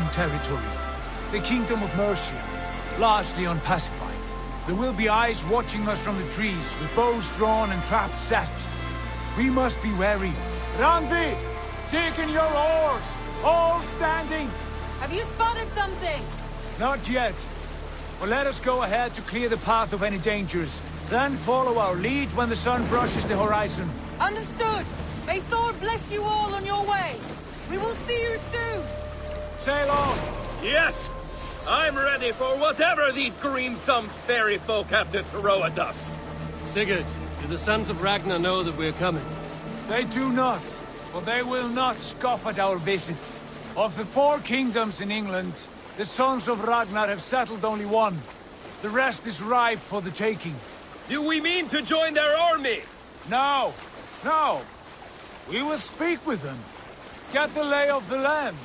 Saxon territory, the Kingdom of Mercia, largely unpacified. There will be eyes watching us from the trees, with bows drawn and traps set. We must be wary. Randvi! Dig in your oars! All standing! Have you spotted something? Not yet. But let us go ahead to clear the path of any dangers. Then follow our lead when the sun brushes the horizon. Understood! May Thor bless you all on your way! We will see you soon! Sail on! Yes! I'm ready for whatever these green-thumbed fairy folk have to throw at us. Sigurd, do the sons of Ragnar know that we're coming? They do not, but they will not scoff at our visit. Of the 4 kingdoms in England, the sons of Ragnar have settled only one. The rest is ripe for the taking. Do we mean to join their army? No, no. We will speak with them, get the lay of the land,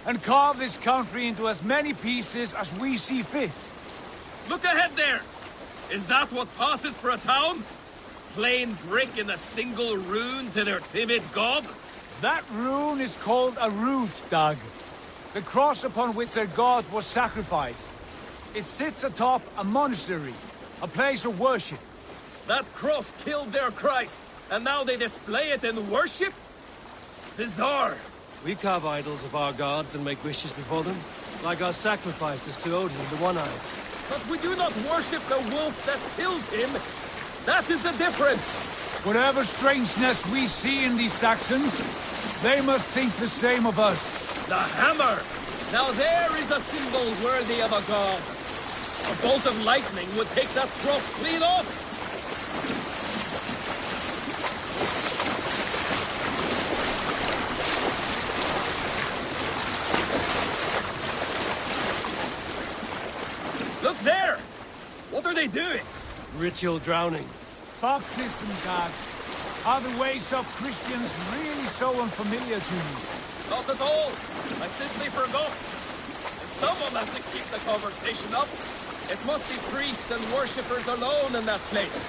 and carve this country into as many pieces as we see fit. Look ahead there! Is that what passes for a town? Plain brick in a single rune to their timid god? That rune is called a root, Dag. The cross upon which their god was sacrificed. It sits atop a monastery, a place of worship. That cross killed their Christ, and now they display it in worship? Bizarre! We carve idols of our gods and make wishes before them, like our sacrifices to Odin, the One-Eyed. But we do not worship the wolf that kills him! That is the difference! Whatever strangeness we see in these Saxons, they must think the same of us. The hammer! Now there is a symbol worthy of a god. A bolt of lightning would take that cross clean off! Look there! What are they doing? Ritual drowning. Baptism, Dag. Are the ways of Christians really so unfamiliar to you? Not at all. I simply forgot. And someone has to keep the conversation up. It must be priests and worshippers alone in that place.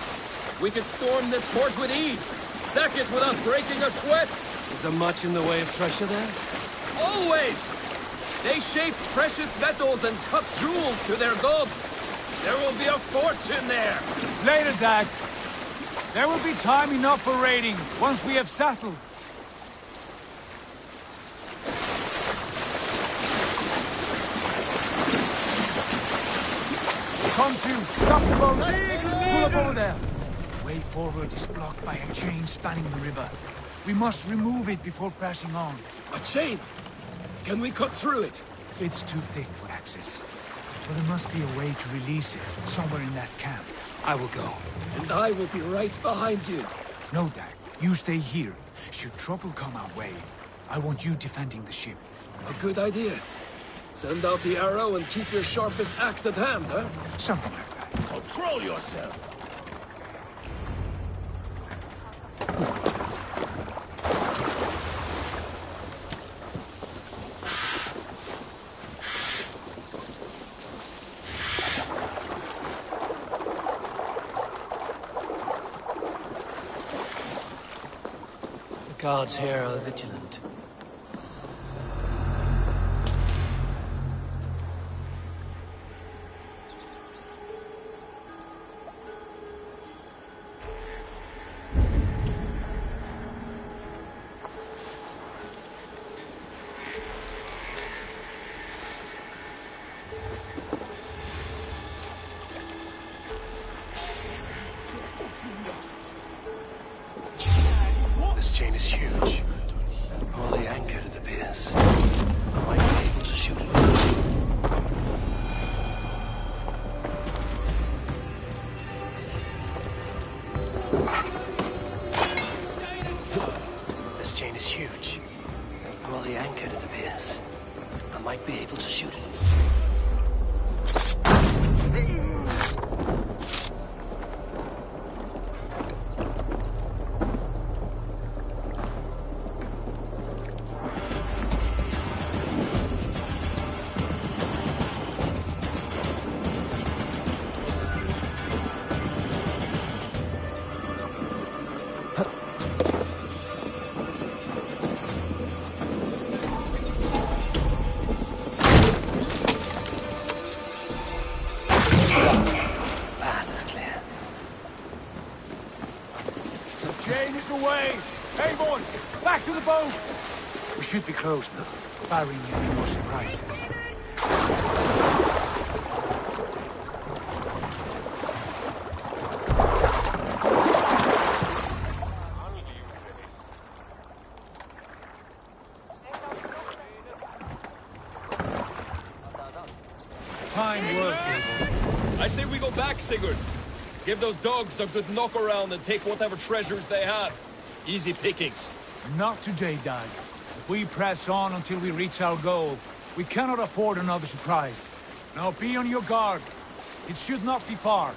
We could storm this port with ease. Sack it without breaking a sweat. Is there much in the way of treasure there? Always! They shape precious metals and cut jewels to their gods. There will be a fortune there. Later, Dag. There will be time enough for raiding, once we have settled. Come to, stop the boats! Pull up over there. The way forward is blocked by a chain spanning the river. We must remove it before pressing on. A chain? Can we cut through it? It's too thick for access. But there must be a way to release it, somewhere in that camp. I will go. And I will be right behind you. No, Dag. You stay here. Should trouble come our way, I want you defending the ship. A good idea. Send out the arrow and keep your sharpest axe at hand, huh? Something like that. Control yourself! The guards here are vigilant. This chain is huge. And poorly anchored, it appears. I might be able to shoot it. This chain is huge. And poorly anchored, it appears. I might be able to shoot it. boat! We should be close now, barring any more surprises. Fine work, Abel. I say we go back, Sigurd. Give those dogs a good knock around and take whatever treasures they have. Easy pickings. Not today, Dag. If we press on until we reach our goal, we cannot afford another surprise. Now be on your guard. It should not be far.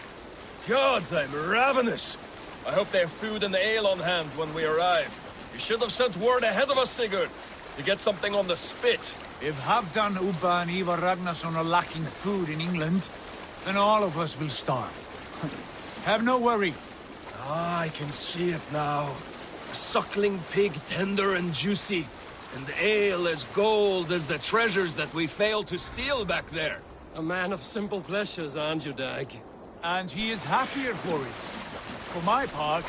Gods, I'm ravenous. I hope they have food and ale on hand when we arrive. You should have sent word ahead of us, Sigurd, to get something on the spit. If Halfdan, Ubba and Ivar Ragnarsson are lacking food in England, then all of us will starve. Have no worry. Ah, I can see it now. A suckling pig, tender and juicy. And ale as gold as the treasures that we failed to steal back there. A man of simple pleasures, aren't you, Dag? And he is happier for it. For my part,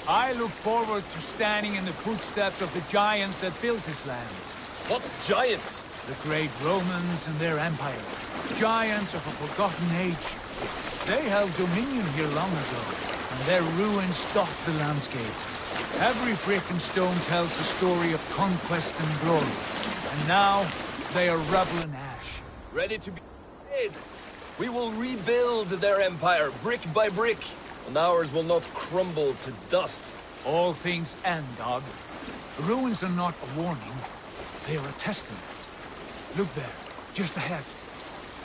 I look forward to standing in the footsteps of the giants that built this land. What giants? The great Romans and their empire. Giants of a forgotten age. They held dominion here long ago, and their ruins dot the landscape. Every brick and stone tells a story of conquest and glory. And now, they are rubble and ash. Ready to be made. We will rebuild their empire, brick by brick, and ours will not crumble to dust. All things end, Dog. Ruins are not a warning. They are a testament. Look there, just ahead,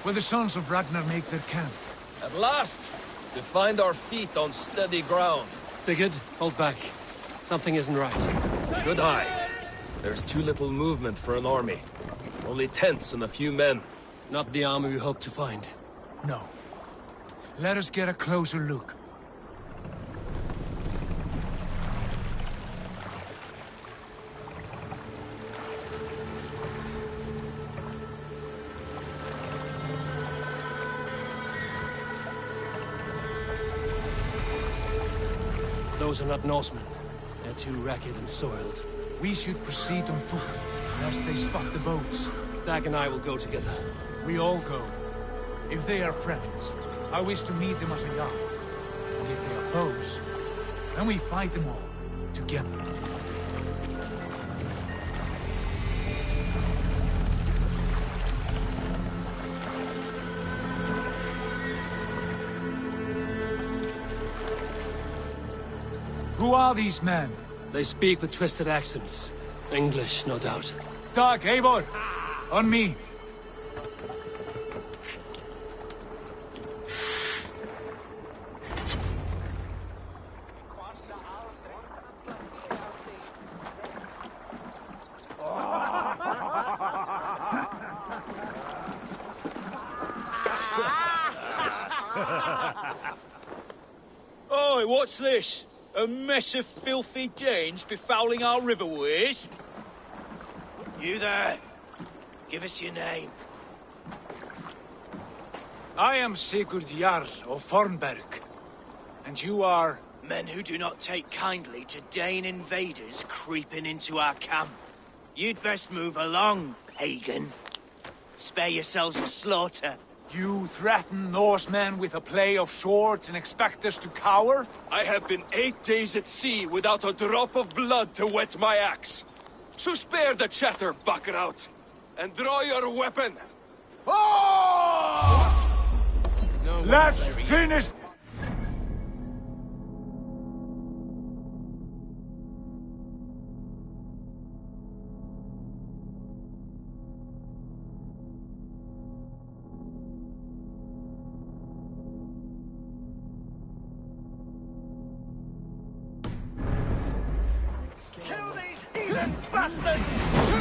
where the sons of Ragnar make their camp. At last, to find our feet on steady ground. Sigurd, hold back. Something isn't right. Good eye. There's too little movement for an army. Only tents and a few men. Not the army we hoped to find. No. Let us get a closer look. Those are not Norsemen. They're too ragged and soiled. We should proceed on foot, lest they spot the boats. Dag and I will go together. We all go. If they are friends, I wish to meet them as they are. And if they are foes, then we fight them all, together. Who are these men? They speak with twisted accents. English, no doubt. Dag, Eivor! On me! Oi, what's this? A mess of filthy Danes befouling our riverways? You there? Give us your name. I am Sigurd Jarl of Fornberg. And you are... Men who do not take kindly to Dane invaders creeping into our camp. You'd best move along, pagan. Spare yourselves a slaughter. You threaten Norsemen with a play of swords and expect us to cower? I have been 8 days at sea without a drop of blood to wet my axe. So spare the chatter, buckerouts, and draw your weapon. Let's finish!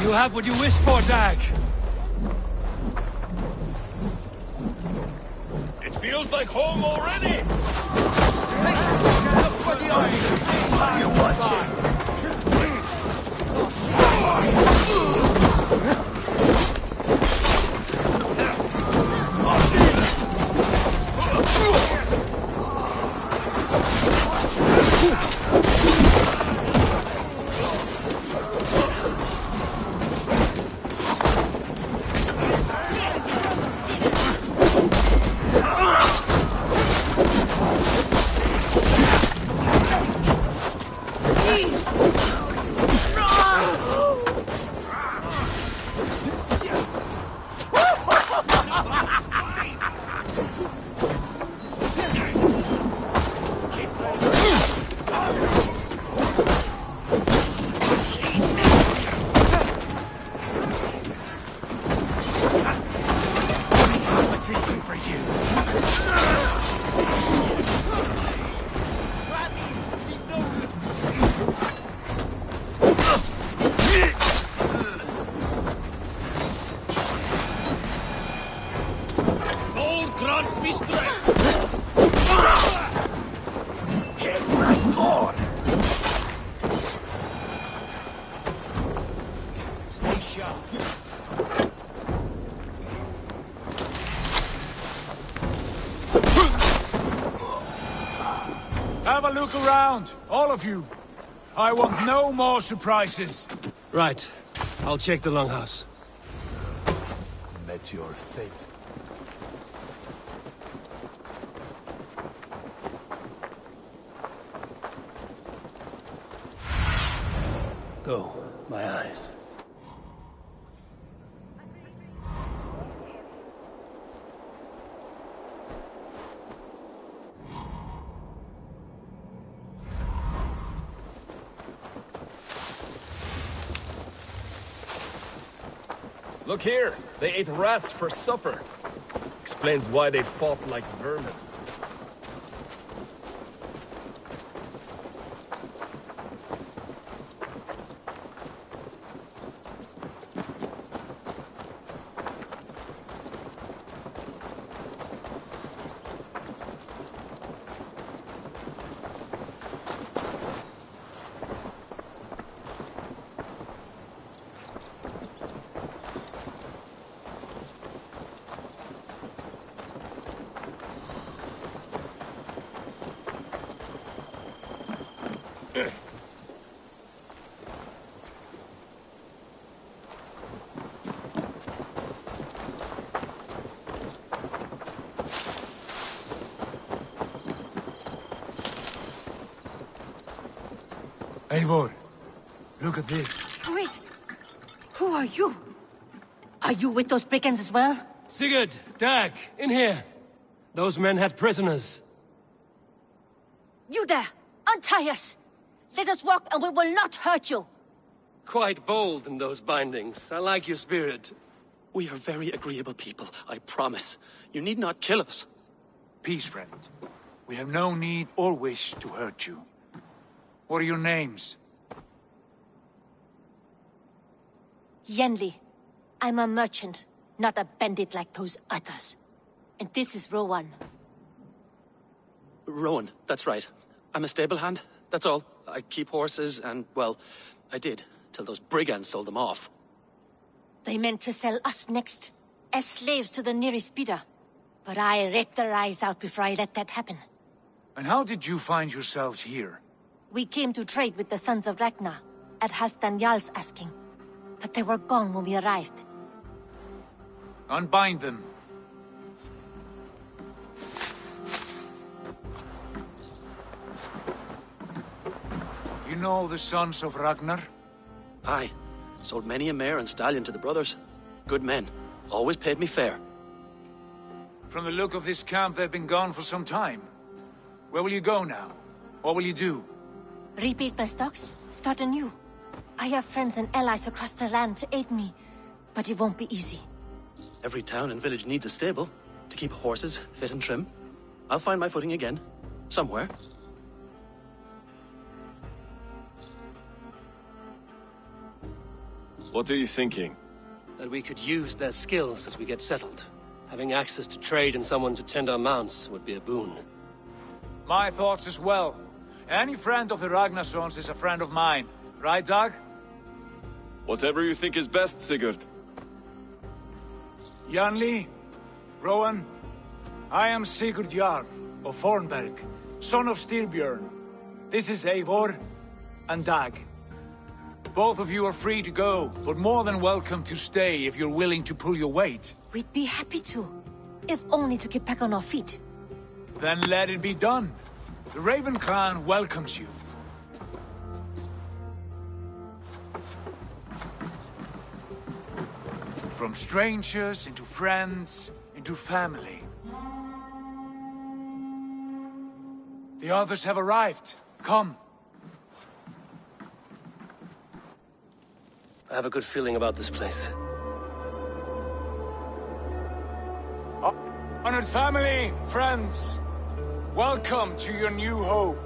You have what you wished for, Dag. It feels like home already. What are you watching? me strength! Hit my door! Stay sharp. Have a look around, all of you. I want no more surprises. Right. I'll check the longhouse. Met your fate. Go, my eyes. Look here, they ate rats for supper. Explains why they fought like vermin. Eivor, look at this. Wait. Who are you? Are you with those brigands as well? Sigurd, Dag, in here. Those men had prisoners. You there! Untie us! Let us walk and we will not hurt you! Quite bold in those bindings. I like your spirit. We are very agreeable people, I promise. You need not kill us. Peace, friend. We have no need or wish to hurt you. What are your names? Yenli. I'm a merchant, not a bandit like those others. And this is Rowan. Rowan, that's right. I'm a stable hand, that's all. I keep horses and, well, I did, till those brigands sold them off. They meant to sell us next, as slaves to the nearest bidder. But I ripped their eyes out before I let that happen. And how did you find yourselves here? We came to trade with the Sons of Ragnar, at Halfdan Jarl's asking. But they were gone when we arrived. Unbind them. You know the Sons of Ragnar? Aye. Sold many a mare and stallion to the brothers. Good men. Always paid me fair. From the look of this camp, they've been gone for some time. Where will you go now? What will you do? Rebuild my stocks, start anew. I have friends and allies across the land to aid me, but it won't be easy. Every town and village needs a stable to keep horses fit and trim. I'll find my footing again. Somewhere. What are you thinking? That we could use their skills as we get settled. Having access to trade and someone to tend our mounts would be a boon. My thoughts as well. Any friend of the Ragnarsons is a friend of mine. Right, Dag? Whatever you think is best, Sigurd. Janli, Rowan, I am Sigurd Jarl of Fornberg, son of Styrbjörn. This is Eivor and Dag. Both of you are free to go, but more than welcome to stay if you're willing to pull your weight. We'd be happy to, if only to get back on our feet. Then let it be done. The Raven clan welcomes you. From strangers into friends, into family. The others have arrived. Come. I have a good feeling about this place. Honored family, friends, welcome to your new home.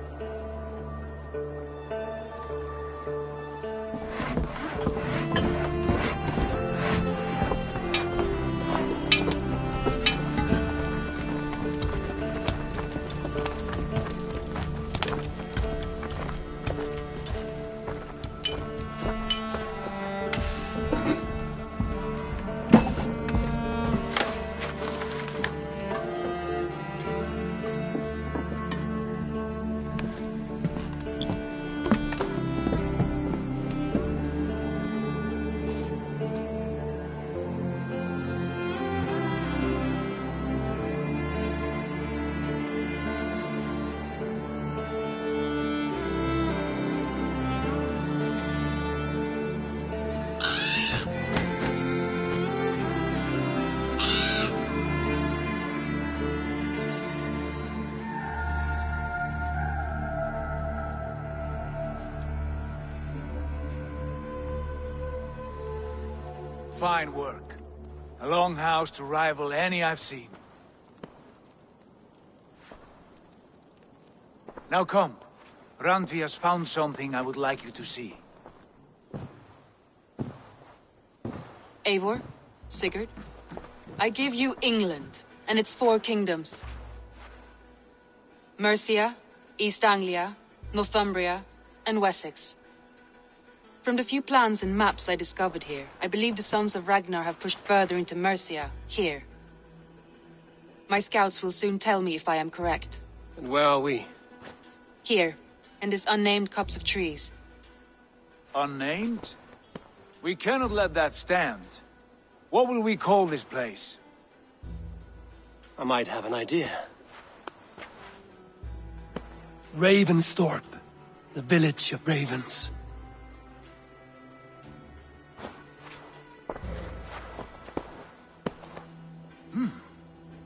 Fine work. A longhouse to rival any I've seen. Now come. Randvi has found something I would like you to see. Eivor, Sigurd, I give you England and its 4 kingdoms. Mercia, East Anglia, Northumbria, and Wessex. From the few plans and maps I discovered here, I believe the Sons of Ragnar have pushed further into Mercia, here. My scouts will soon tell me if I am correct. And where are we? Here, in this unnamed copse of trees. Unnamed? We cannot let that stand. What will we call this place? I might have an idea. Ravensthorpe, the village of ravens.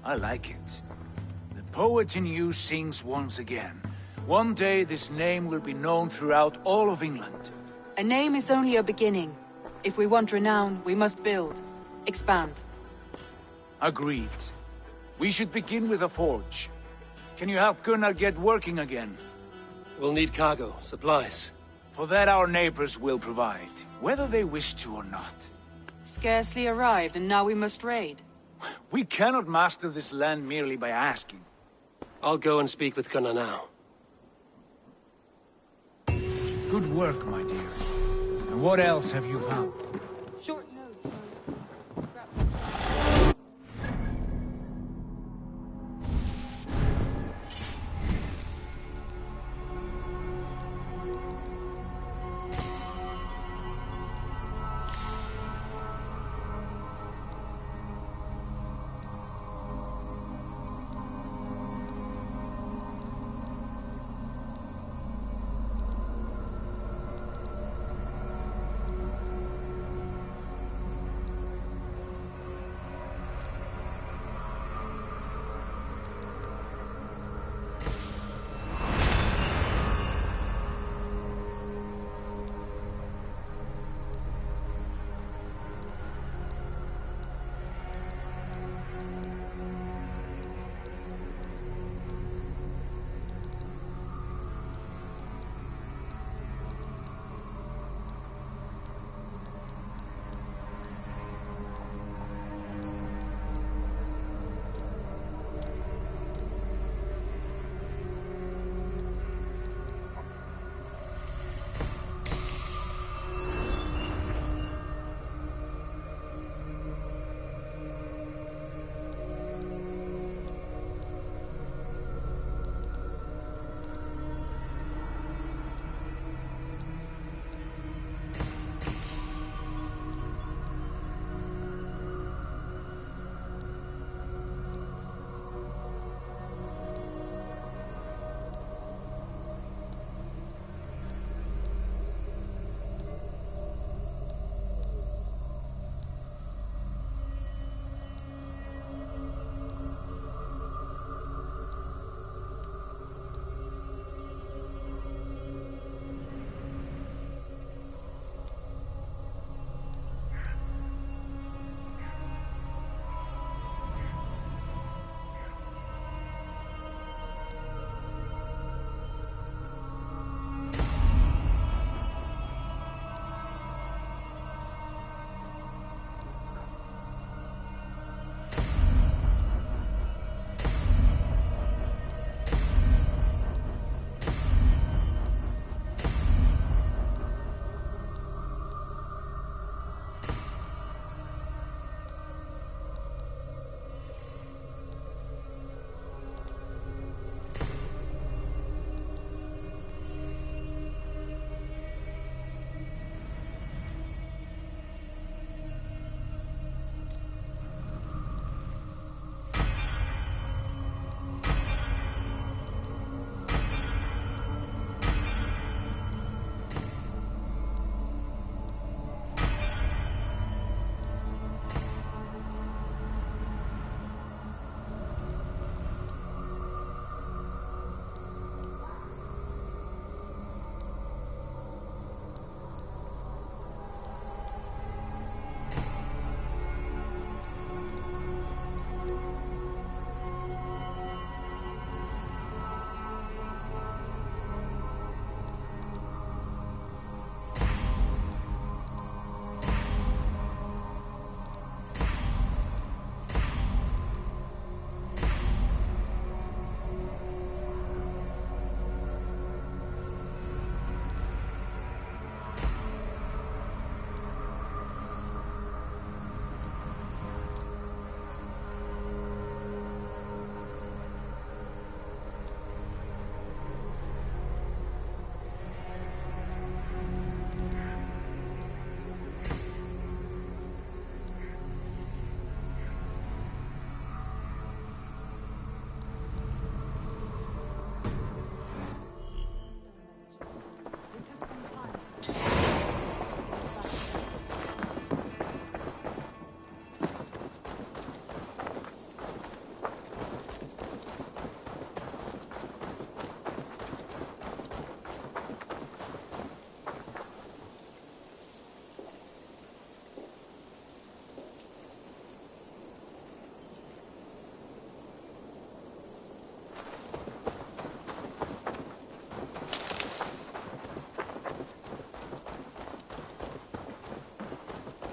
I like it. The poet in you sings once again. One day this name will be known throughout all of England. A name is only a beginning. If we want renown, we must build. Expand. Agreed. We should begin with a forge. Can you help Gunnar get working again? We'll need cargo, supplies. For that our neighbors will provide, whether they wish to or not. Scarcely arrived, and now we must raid. We cannot master this land merely by asking. I'll go and speak with Gunnar now. Good work, my dear. And what else have you found? Short notes.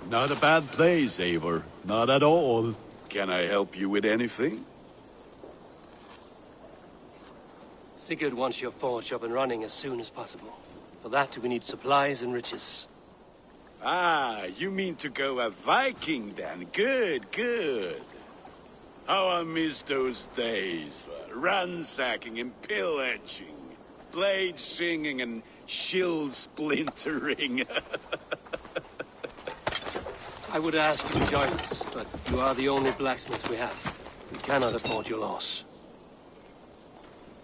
Not a bad place, Eivor. Not at all. Can I help you with anything? Sigurd wants your forge up and running as soon as possible. For that, we need supplies and riches. Ah, you mean to go a Viking then? Good, good. How I miss those days. Ransacking and pillaging. Blade singing and shield splintering. I would ask you to join us, but you are the only blacksmith we have. We cannot afford your loss.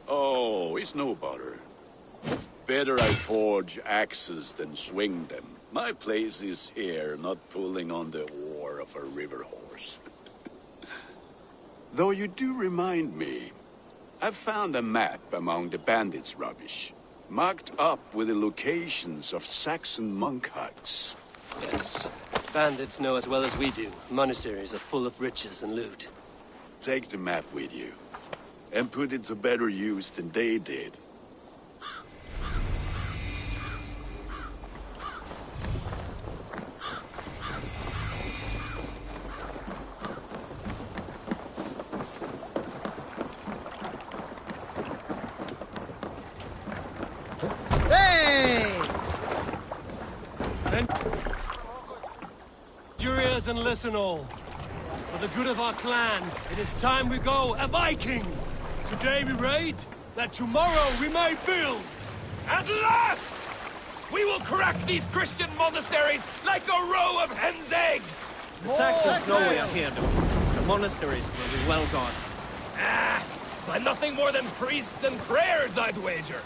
Oh, it's no bother. Better I forge axes than swing them. My place is here, not pulling on the oar of a river horse. Though you do remind me, I found a map among the bandits' rubbish, marked up with the locations of Saxon monk huts. Yes. Bandits know as well as we do. Monasteries are full of riches and loot. Take the map with you, and put it to better use than they did. Jurias and listen all. For the good of our clan, it is time we go a Viking! Today we raid, that tomorrow we may build! At last! We will crack these Christian monasteries like a row of hen's eggs! The Saxons know we are here, though. The monasteries will be well gone. Ah, by nothing more than priests and prayers, I'd wager.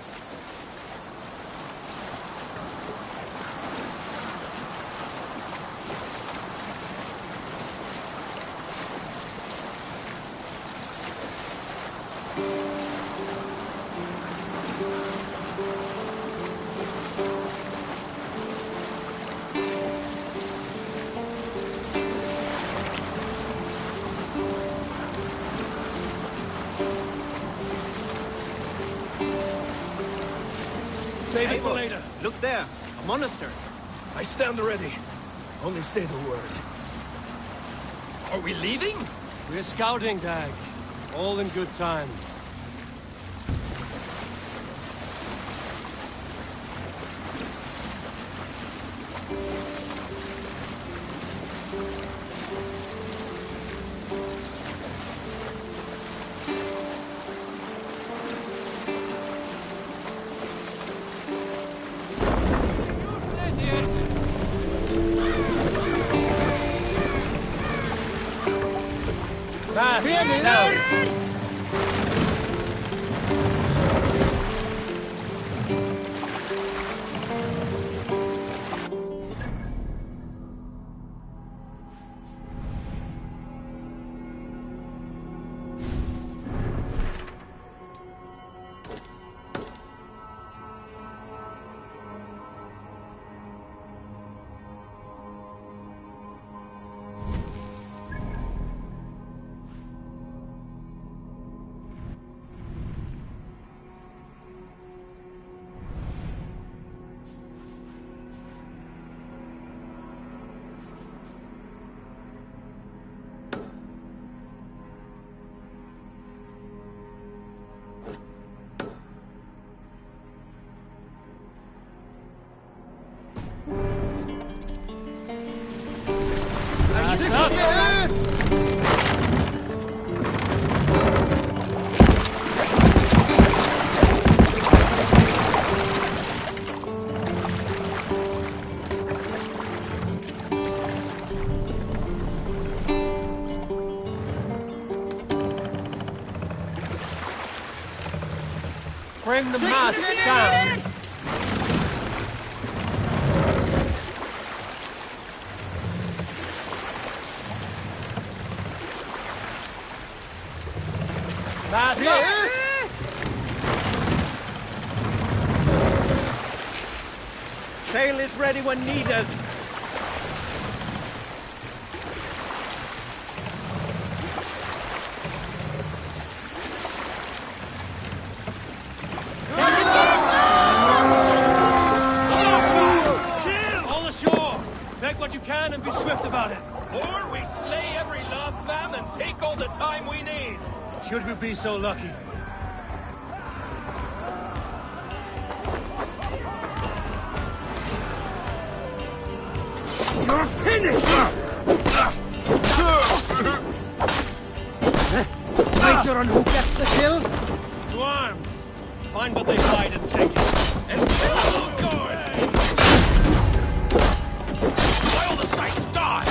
Save it for later. Look there, a monastery. I stand ready. Only say the word. Are we leaving? We're scouting, Dag. All in good time. Bring the mast down! Mast up! Sail is ready when needed. All ashore! Take what you can and be swift back all the time we need! Should we be so lucky? You're finished! Wager on who gets the kill? To arms! Find what they hide and take it. And kill those guards! While the sights die!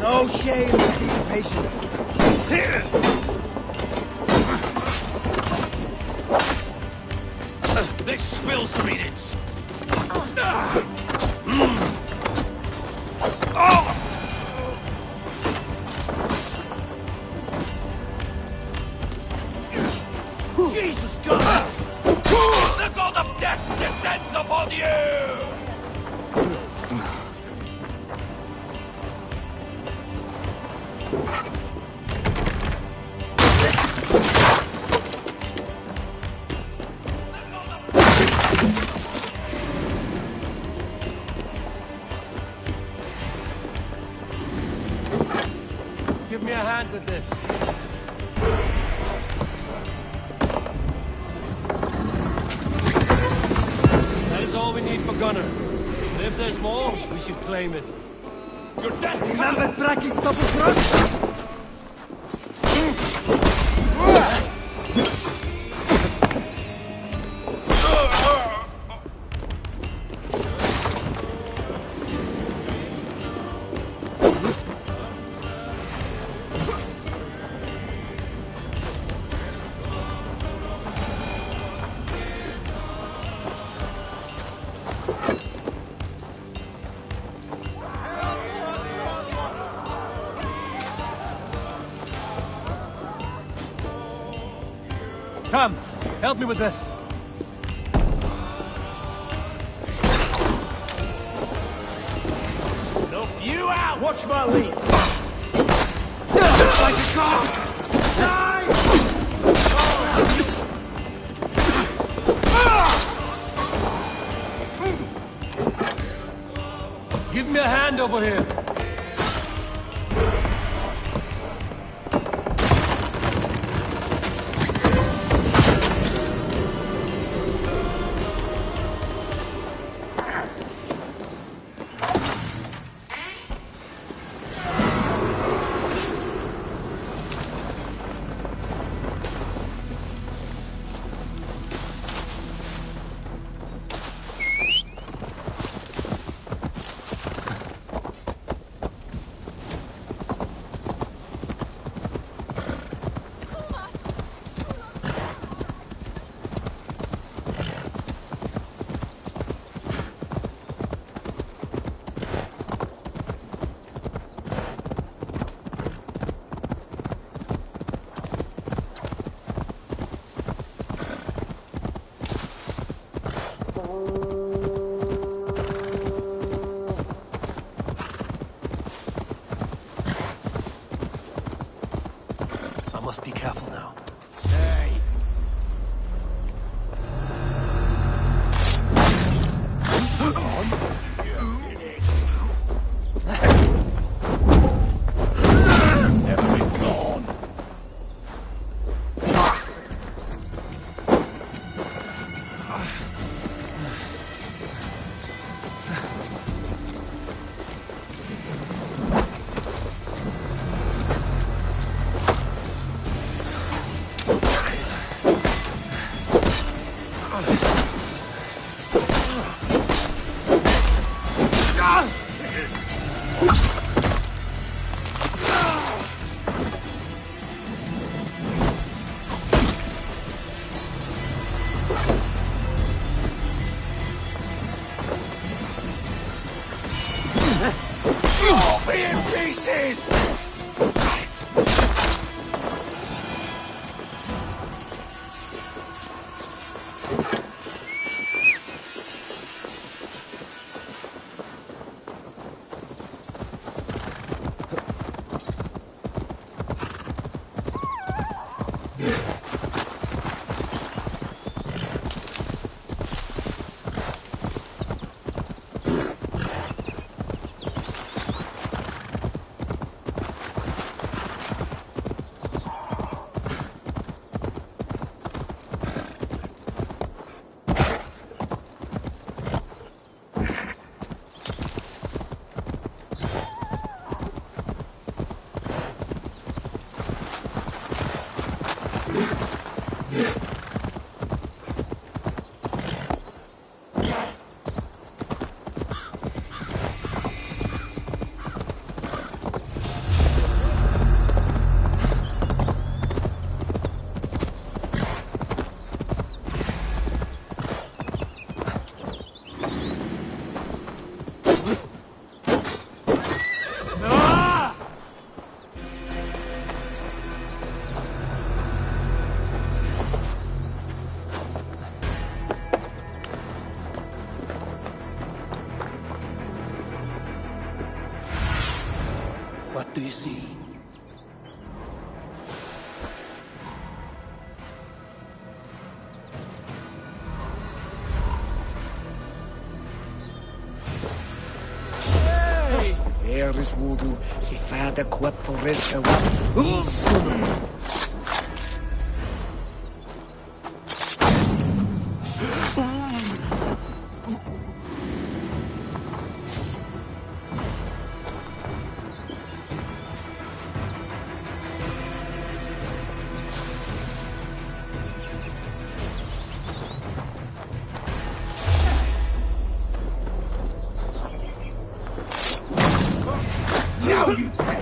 No shame in being patient. Let's spill some innards! Jesus God! The god of death descends upon you! Give me a hand with this. That is all we need for Gunnar. And if there's more, we should claim it. Your death Remember Braki's double thrust? Come, help me with this. Snuff you out! Watch my lead. Like a car. Die! Give me a hand over here. I must be careful now. Hey. Never been gone. Be in pieces! What do you see? Eris voodoo, si fada quap foresca. Now you pay!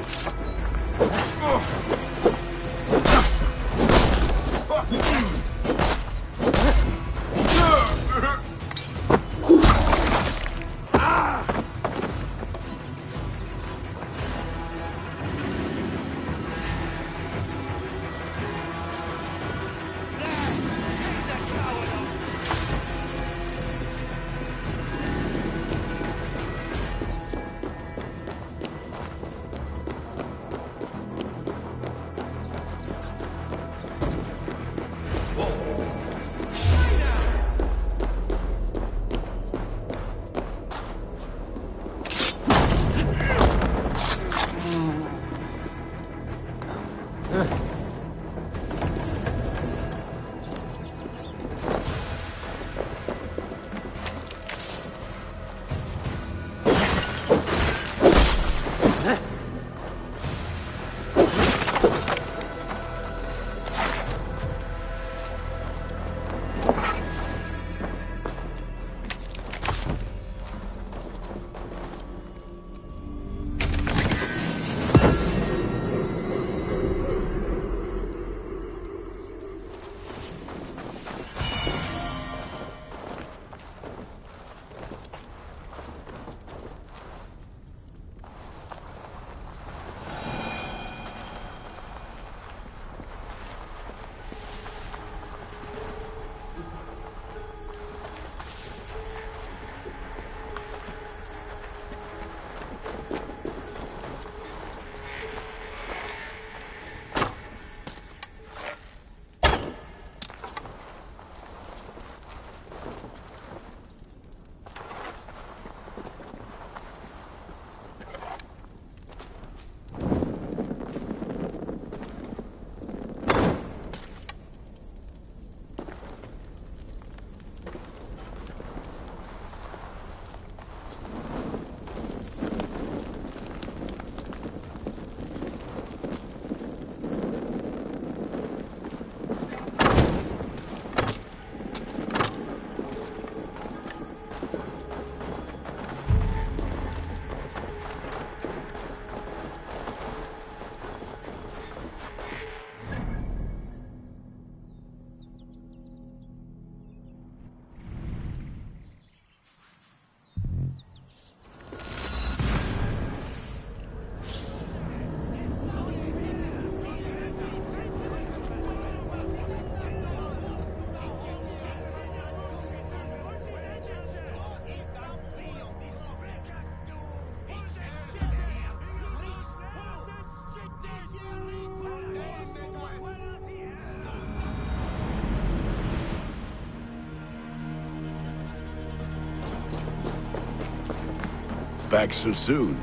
Back so soon.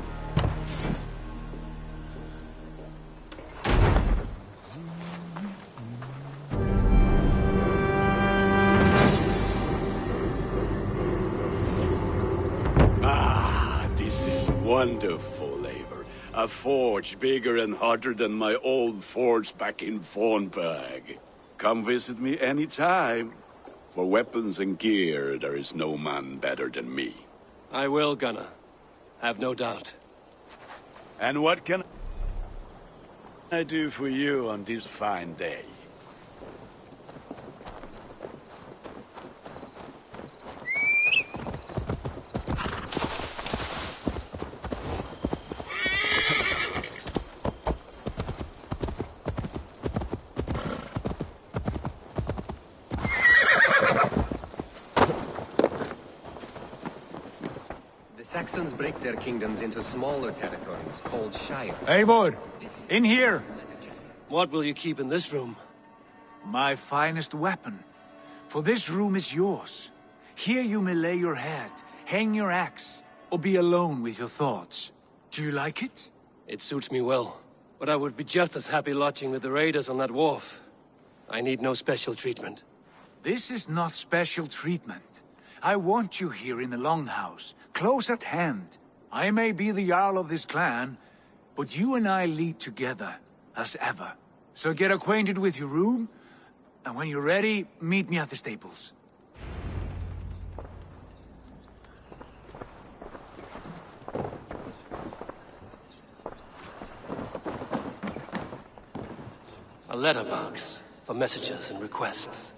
Ah, this is wonderful, Eivor. A forge bigger and hotter than my old forge back in Fornburg. Come visit me anytime. For weapons and gear, there is no man better than me. I will, Gunnar. Have no doubt. And what can I do for you on this fine day? Saxons break their kingdoms into smaller territories called shires. Eivor! In here! What will you keep in this room? My finest weapon. For this room is yours. Here you may lay your head, hang your axe, or be alone with your thoughts. Do you like it? It suits me well. But I would be just as happy lodging with the raiders on that wharf. I need no special treatment. This is not special treatment. I want you here in the Longhouse, close at hand. I may be the Jarl of this clan, but you and I lead together, as ever. So get acquainted with your room, and when you're ready, meet me at the stables. A letterbox for messages and requests.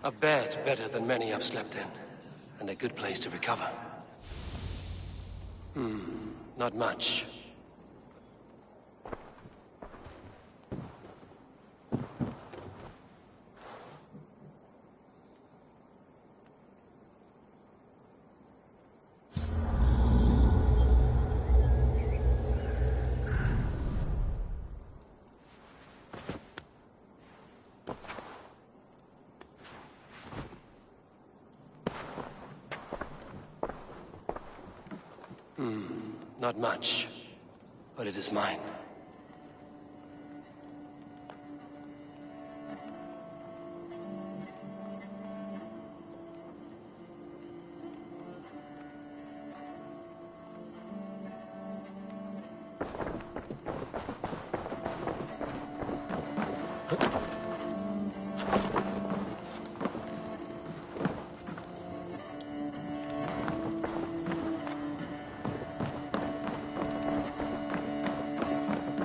A bed better than many I've slept in, and a good place to recover. Not much. Not much, but it is mine.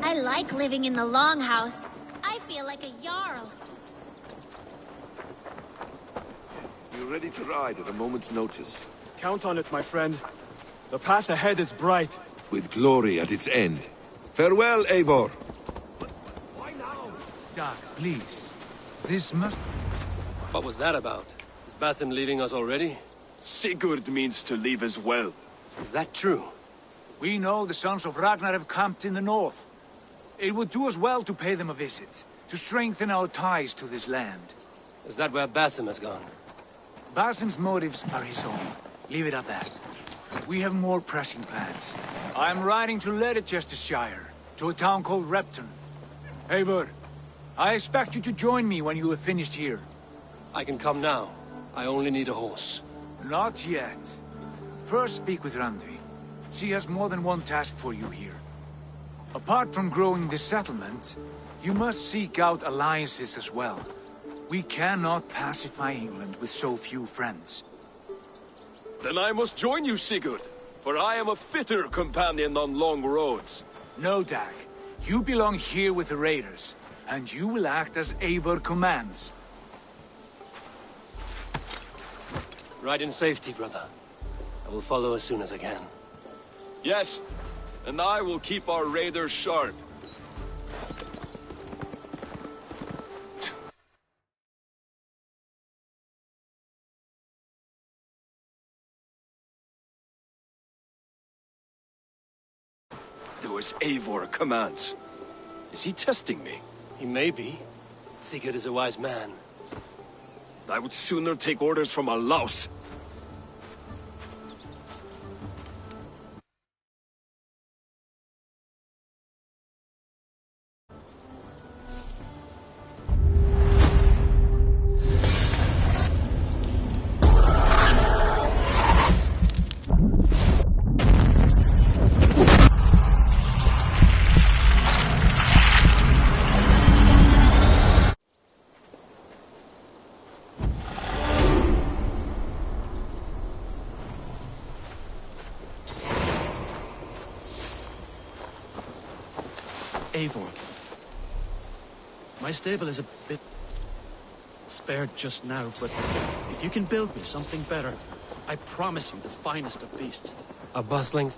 I like living in the Longhouse. I feel like a Jarl. You're ready to ride at a moment's notice. Count on it, my friend. The path ahead is bright. With glory at its end. Farewell, Eivor. Dag, please. This must... What was that about? Is Basim leaving us already? Sigurd means to leave as well. Is that true? We know the sons of Ragnar have camped in the north. It would do us well to pay them a visit, to strengthen our ties to this land. Is that where Basim has gone? Basim's motives are his own. Leave it at that. We have more pressing plans. I'm riding to Leicestershire, to a town called Repton. Eivor, I expect you to join me when you have finished here. I can come now. I only need a horse. Not yet. First speak with Randvi. She has more than one task for you here. Apart from growing this settlement, you must seek out alliances as well. We cannot pacify England with so few friends. Then I must join you, Sigurd, for I am a fitter companion on long roads. No, Dag. You belong here with the raiders, and you will act as Eivor commands. Ride in safety, brother. I will follow as soon as I can. Yes, and I will keep our raiders sharp. Do as Eivor commands. Is he testing me? He may be. Sigurd is a wise man. I would sooner take orders from a louse. Eivor. My stable is a bit spared just now, but if you can build me something better, I promise you the finest of beasts. A bustling...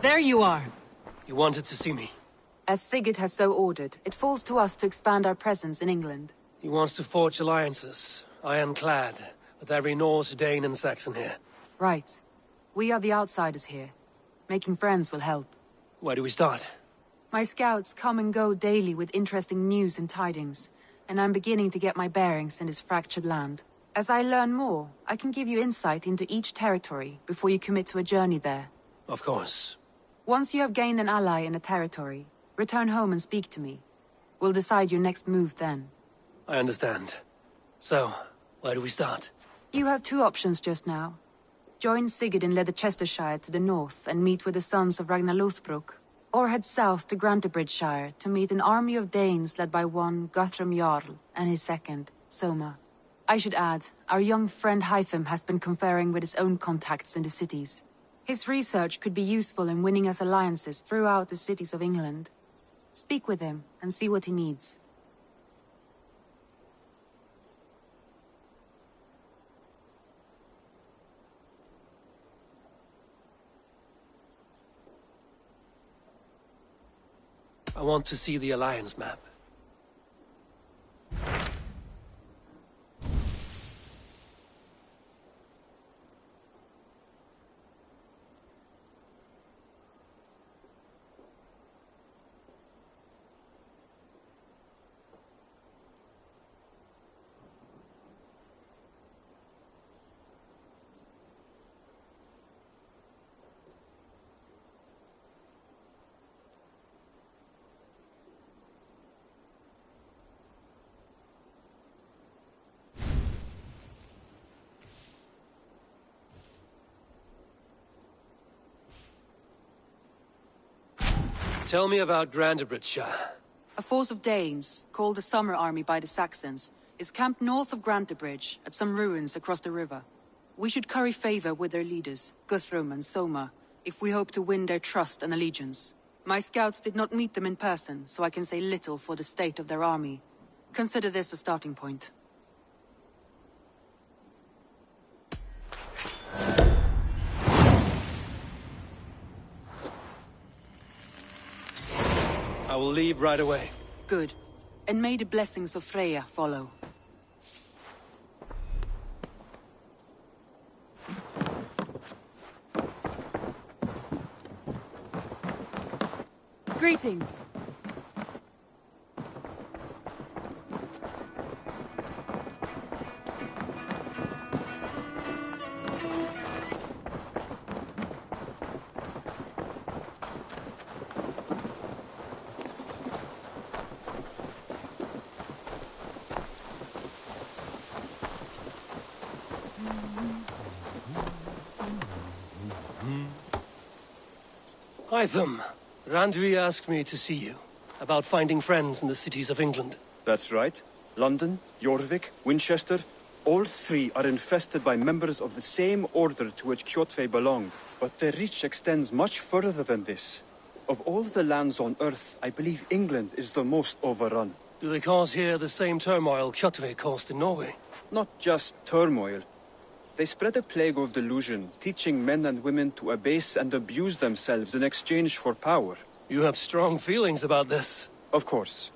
There you are. You wanted to see me? As Sigurd has so ordered, it falls to us to expand our presence in England. He wants to forge alliances, ironclad, with every Norse, Dane and Saxon here. Right. We are the outsiders here. Making friends will help. Where do we start? My scouts come and go daily with interesting news and tidings, and I'm beginning to get my bearings in this fractured land. As I learn more, I can give you insight into each territory before you commit to a journey there. Of course. Once you have gained an ally in a territory, return home and speak to me. We'll decide your next move then. I understand. So, where do we start? You have two options just now. Join Sigurd in Leicestershire to the north and meet with the sons of Ragnar Lothbrok, or head south to Grantebridgesshire to meet an army of Danes led by one Guthrum Jarl and his second, Soma. I should add, our young friend Hytham has been conferring with his own contacts in the cities. His research could be useful in winning us alliances throughout the cities of England. Speak with him and see what he needs. I want to see the alliance map. Tell me about Grantebridgesshire. A force of Danes, called the Summer Army by the Saxons, is camped north of Grantebridge, at some ruins across the river. We should curry favor with their leaders, Guthrum and Soma, if we hope to win their trust and allegiance. My scouts did not meet them in person, so I can say little for the state of their army. Consider this a starting point. I will leave right away. Good. And may the blessings of Freya follow. Greetings. Hytham, Randvi asked me to see you, about finding friends in the cities of England. That's right. London, Jorvik, Winchester, all three are infested by members of the same order to which Kjotve belong. But their reach extends much further than this. Of all the lands on Earth, I believe England is the most overrun. Do they cause here the same turmoil Kjotve caused in Norway? Not just turmoil. They spread a plague of delusion, teaching men and women to abase and abuse themselves in exchange for power. You have strong feelings about this. Of course.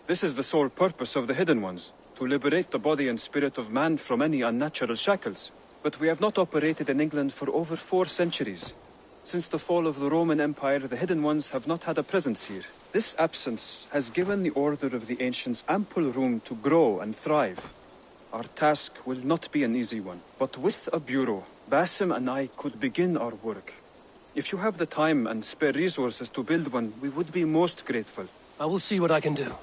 This is the sole purpose of the Hidden Ones, to liberate the body and spirit of man from any unnatural shackles. But we have not operated in England for over 4 centuries. Since the fall of the Roman Empire, the Hidden Ones have not had a presence here. This absence has given the Order of the Ancients ample room to grow and thrive. Our task will not be an easy one, but with a bureau, Basim and I could begin our work. If you have the time and spare resources to build one, we would be most grateful. I will see what I can do.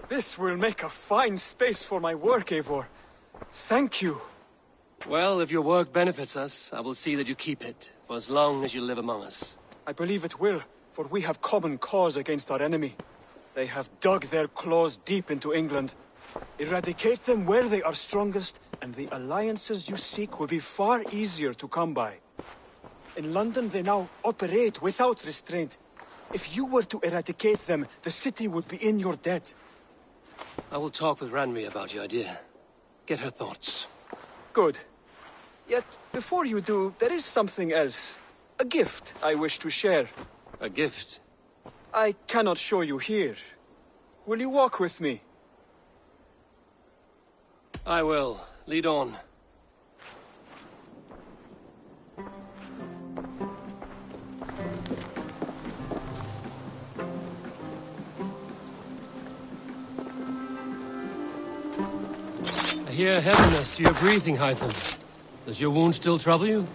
This will make a fine space for my work, Eivor. Thank you. Well, if your work benefits us, I will see that you keep it, for as long as you live among us. I believe it will, for we have common cause against our enemy. They have dug their claws deep into England. Eradicate them where they are strongest, and the alliances you seek will be far easier to come by. In London, they now operate without restraint. If you were to eradicate them, the city would be in your debt. I will talk with Ranri about your idea. Get her thoughts. Good. Yet, before you do, there is something else. A gift I wish to share. A gift? I cannot show you here. Will you walk with me? I will. Lead on. I hear heaviness to your breathing, Hytham. Does your wound still trouble you?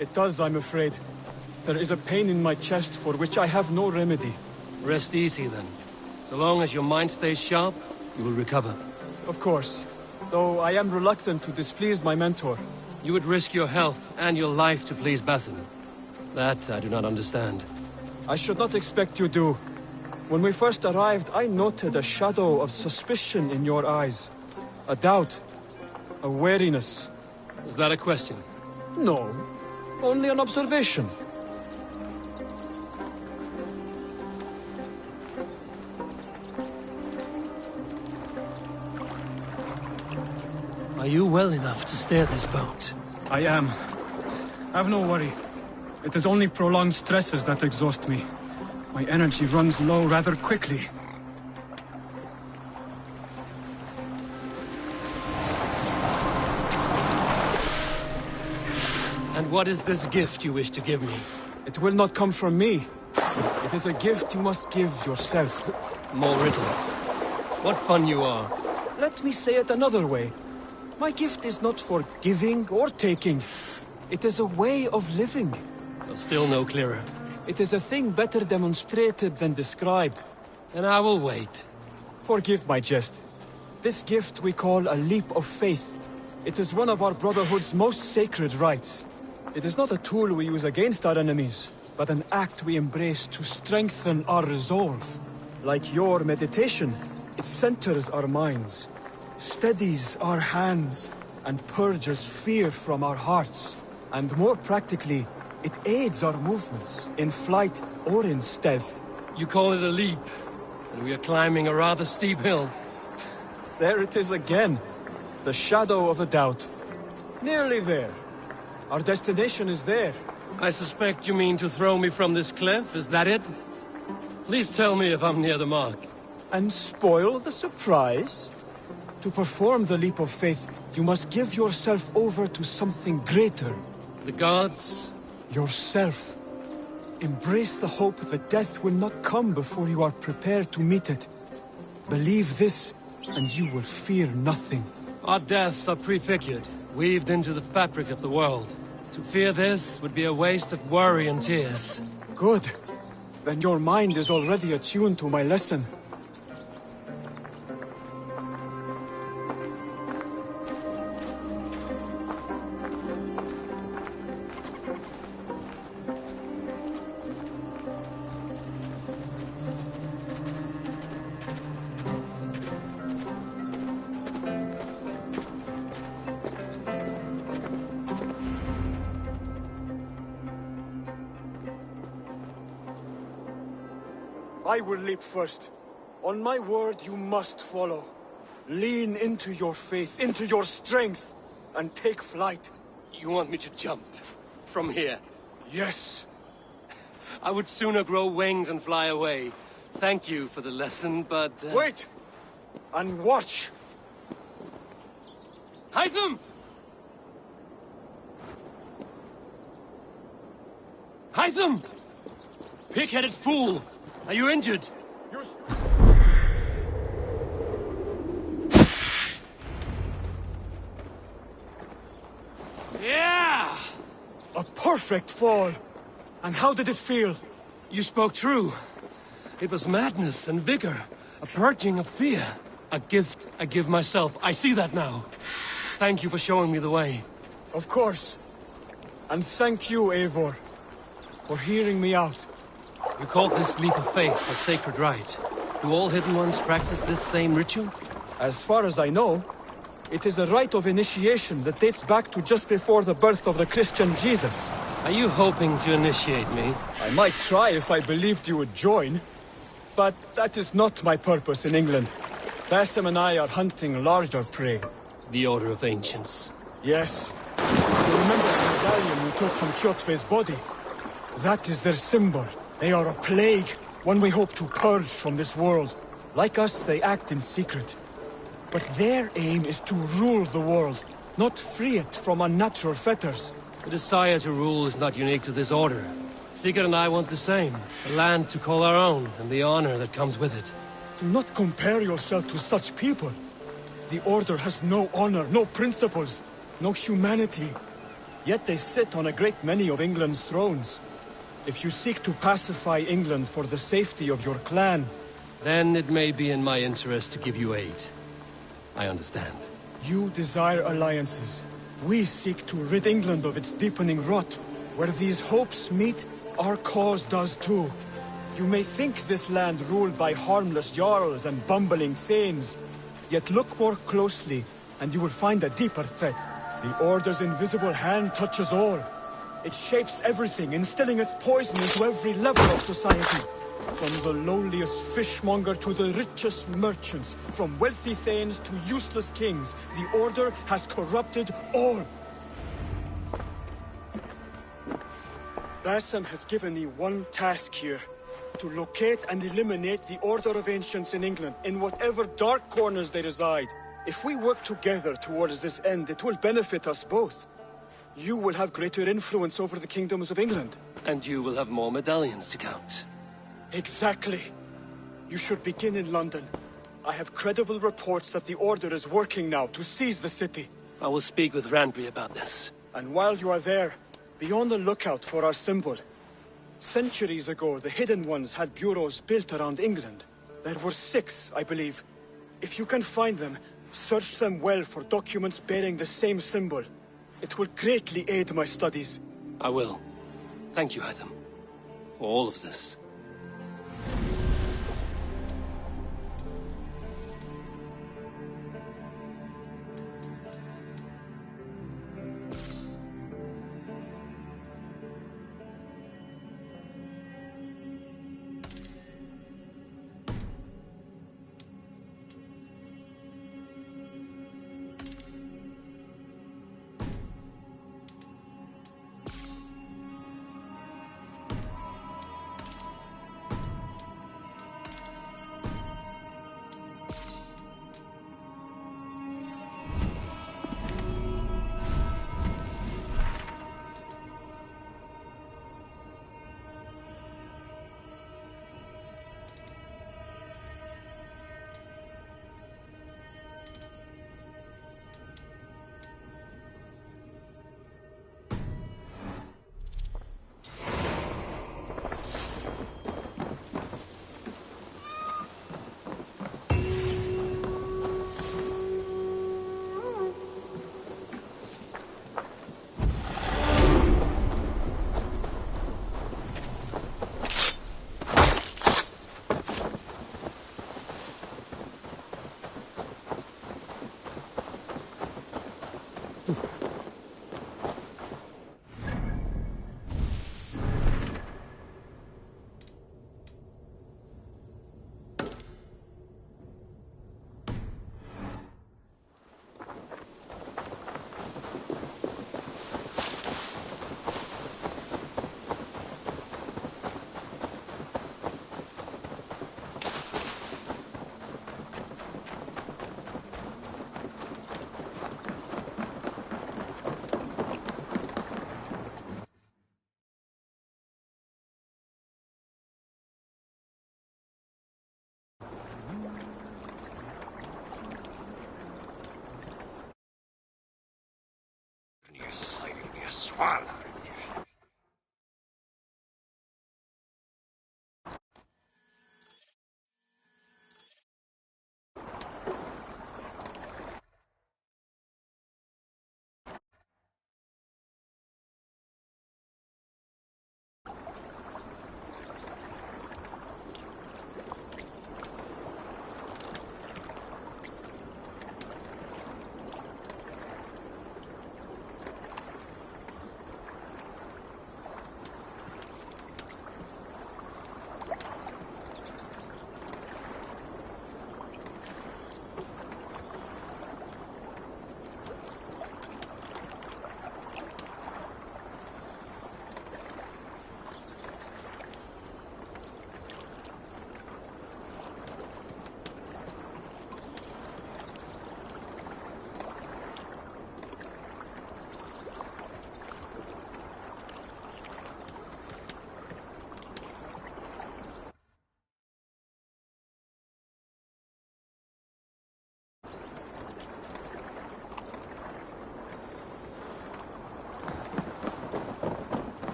It does, I'm afraid. There is a pain in my chest for which I have no remedy. Rest easy, then. So long as your mind stays sharp, you will recover. Of course. Though I am reluctant to displease my mentor. You would risk your health and your life to please Basim. That I do not understand. I should not expect you do. When we first arrived, I noted a shadow of suspicion in your eyes. A doubt. A wariness. Is that a question? No. Only an observation. Are you well enough to steer this boat? I am. Have no worry. It is only prolonged stresses that exhaust me. My energy runs low rather quickly. And what is this gift you wish to give me? It will not come from me. It is a gift you must give yourself. More riddles. What fun you are. Let me say it another way. My gift is not for giving or taking. It is a way of living. Still no clearer. It is a thing better demonstrated than described. Then I will wait. Forgive my jest. This gift we call a leap of faith. It is one of our Brotherhood's most sacred rites. It is not a tool we use against our enemies, but an act we embrace to strengthen our resolve. Like your meditation, it centers our minds, steadies our hands, and purges fear from our hearts. And more practically, it aids our movements, in flight or in stealth. You call it a leap, and we are climbing a rather steep hill. There it is again. The shadow of a doubt. Nearly there. Our destination is there. I suspect you mean to throw me from this cliff, is that it? Please tell me if I'm near the mark. And spoil the surprise? To perform the leap of faith, you must give yourself over to something greater. The gods? Yourself. Embrace the hope that death will not come before you are prepared to meet it. Believe this, and you will fear nothing. Our deaths are prefigured, weaved into the fabric of the world. To fear this would be a waste of worry and tears. Good. Then your mind is already attuned to my lesson. I will leap first. On my word, you must follow. Lean into your faith, into your strength, and take flight. You want me to jump? From here? Yes. I would sooner grow wings and fly away. Thank you for the lesson, but... Wait! And watch! Hytham! Hytham! Pig-headed fool! Are you injured? Yeah! A perfect fall! And how did it feel? You spoke true. It was madness and vigor, a purging of fear. A gift I give myself. I see that now. Thank you for showing me the way. Of course. And thank you, Eivor, for hearing me out. You called this leap of faith a sacred rite. Do all Hidden Ones practice this same ritual? As far as I know, it is a rite of initiation that dates back to just before the birth of the Christian Jesus. Are you hoping to initiate me? I might try if I believed you would join. But that is not my purpose in England. Basim and I are hunting larger prey. The Order of Ancients. Yes. You remember the medallion we took from Kjotve's body? That is their symbol. They are a plague, one we hope to purge from this world. Like us, they act in secret. But their aim is to rule the world, not free it from unnatural fetters. The desire to rule is not unique to this order. Sigurd and I want the same. A land to call our own, and the honor that comes with it. Do not compare yourself to such people. The Order has no honor, no principles, no humanity. Yet they sit on a great many of England's thrones. If you seek to pacify England for the safety of your clan... Then it may be in my interest to give you aid. I understand. You desire alliances. We seek to rid England of its deepening rot. Where these hopes meet, our cause does too. You may think this land ruled by harmless jarls and bumbling thanes. Yet look more closely, and you will find a deeper threat. The Order's invisible hand touches all. It shapes everything, instilling its poison into every level of society. From the lowliest fishmonger to the richest merchants, from wealthy thanes to useless kings, the Order has corrupted all. Basim has given me one task here. To locate and eliminate the Order of Ancients in England, in whatever dark corners they reside. If we work together towards this end, it will benefit us both. You will have greater influence over the kingdoms of England. And you will have more medallions to count. Exactly. You should begin in London. I have credible reports that the Order is working now to seize the city. I will speak with Randvi about this. And while you are there, be on the lookout for our symbol. Centuries ago, the Hidden Ones had bureaus built around England. There were 6, I believe. If you can find them, search them well for documents bearing the same symbol. It will greatly aid my studies. I will. Thank you, Hytham, for all of this.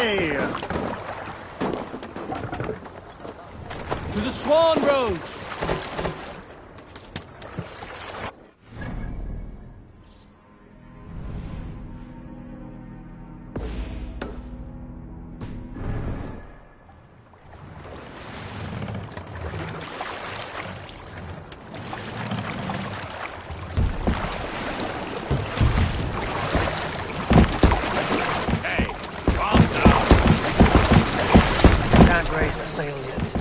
away! To the Swan Road! Raise the sail yet.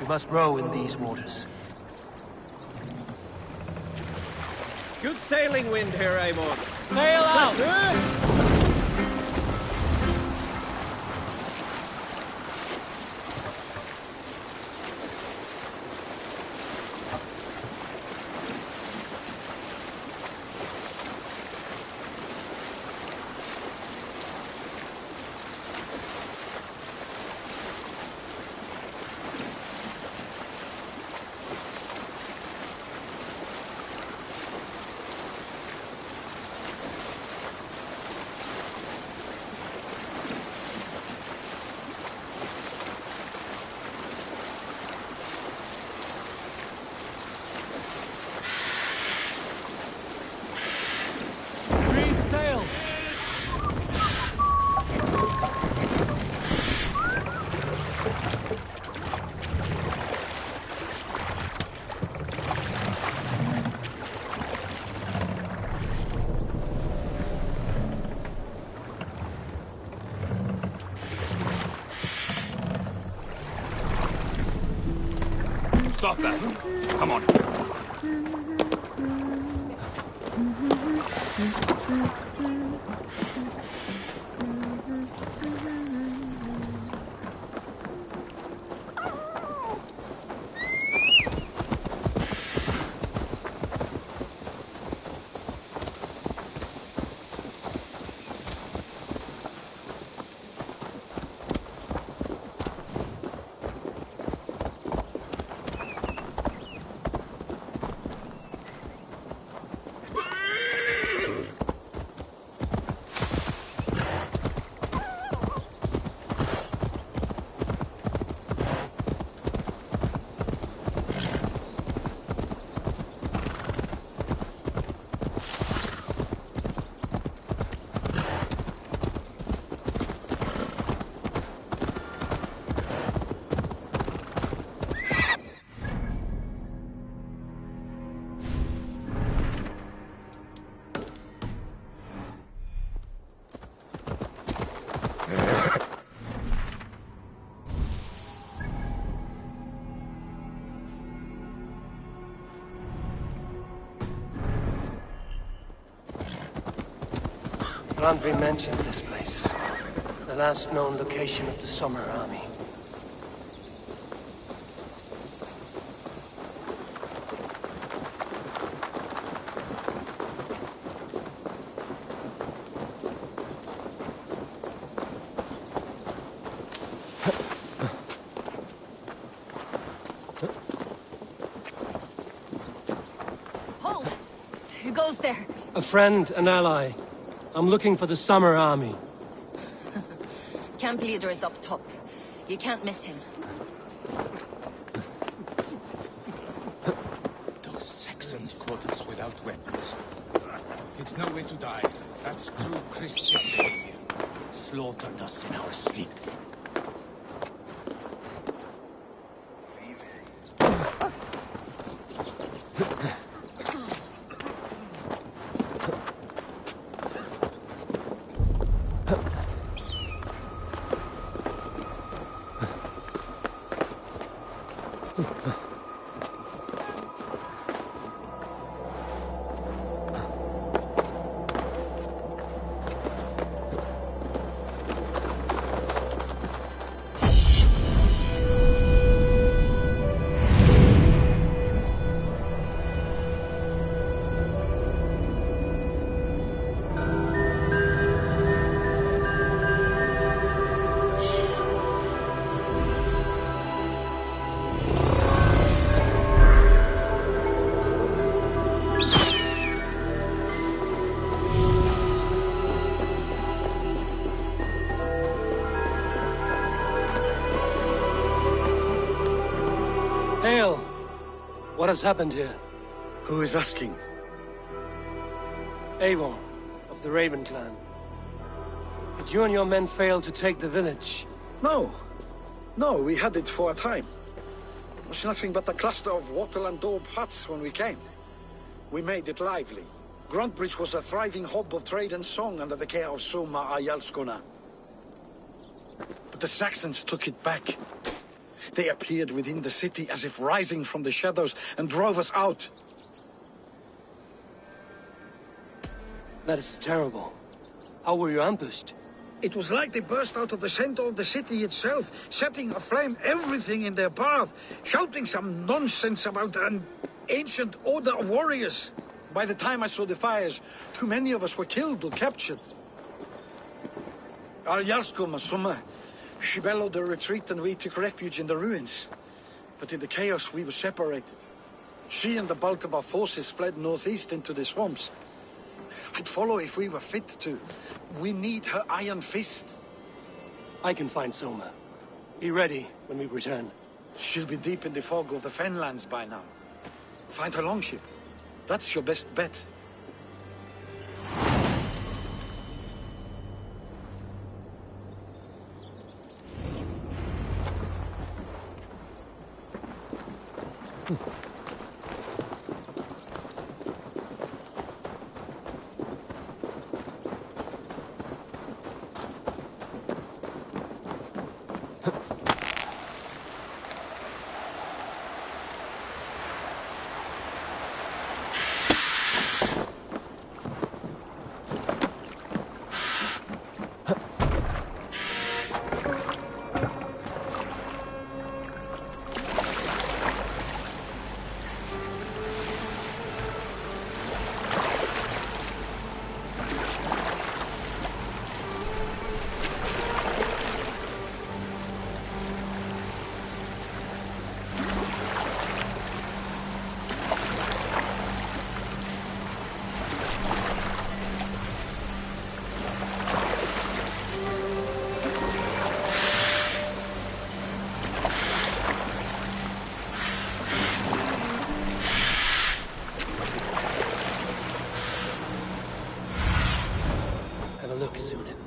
We must row in these waters. Good sailing wind here, Amon. Sail out! Stop that. Come on. Randvi mentioned this place. The last known location of the Summer Army. Hold! Who goes there? A friend, an ally. I'm looking for the Summer Army. Camp leader is up top. You can't miss him. Those Saxons caught us without weapons. It's no way to die. That's true Christian behavior. Slaughtered us in our sleep. Egil, what has happened here? Who is asking? Eivor, of the Raven clan. Did you and your men fail to take the village? No. No, we had it for a time. It was nothing but a cluster of wattle and daub huts when we came. We made it lively. Gruntbridge was a thriving hub of trade and song under the care of Soma Ayalskona. But the Saxons took it back. They appeared within the city as if rising from the shadows and drove us out. That is terrible. How were you ambushed? It was like they burst out of the center of the city itself, setting aflame everything in their path, shouting some nonsense about an ancient order of warriors. By the time I saw the fires, too many of us were killed or captured. Ayalskona, Soma, she bellowed a retreat and we took refuge in the ruins. But in the chaos we were separated. She and the bulk of our forces fled northeast into the swamps. I'd follow if we were fit to. We need her iron fist. I can find Soma. Be ready when we return. She'll be deep in the fog of the Fenlands by now. Find her longship. That's your best bet. Look soon in there.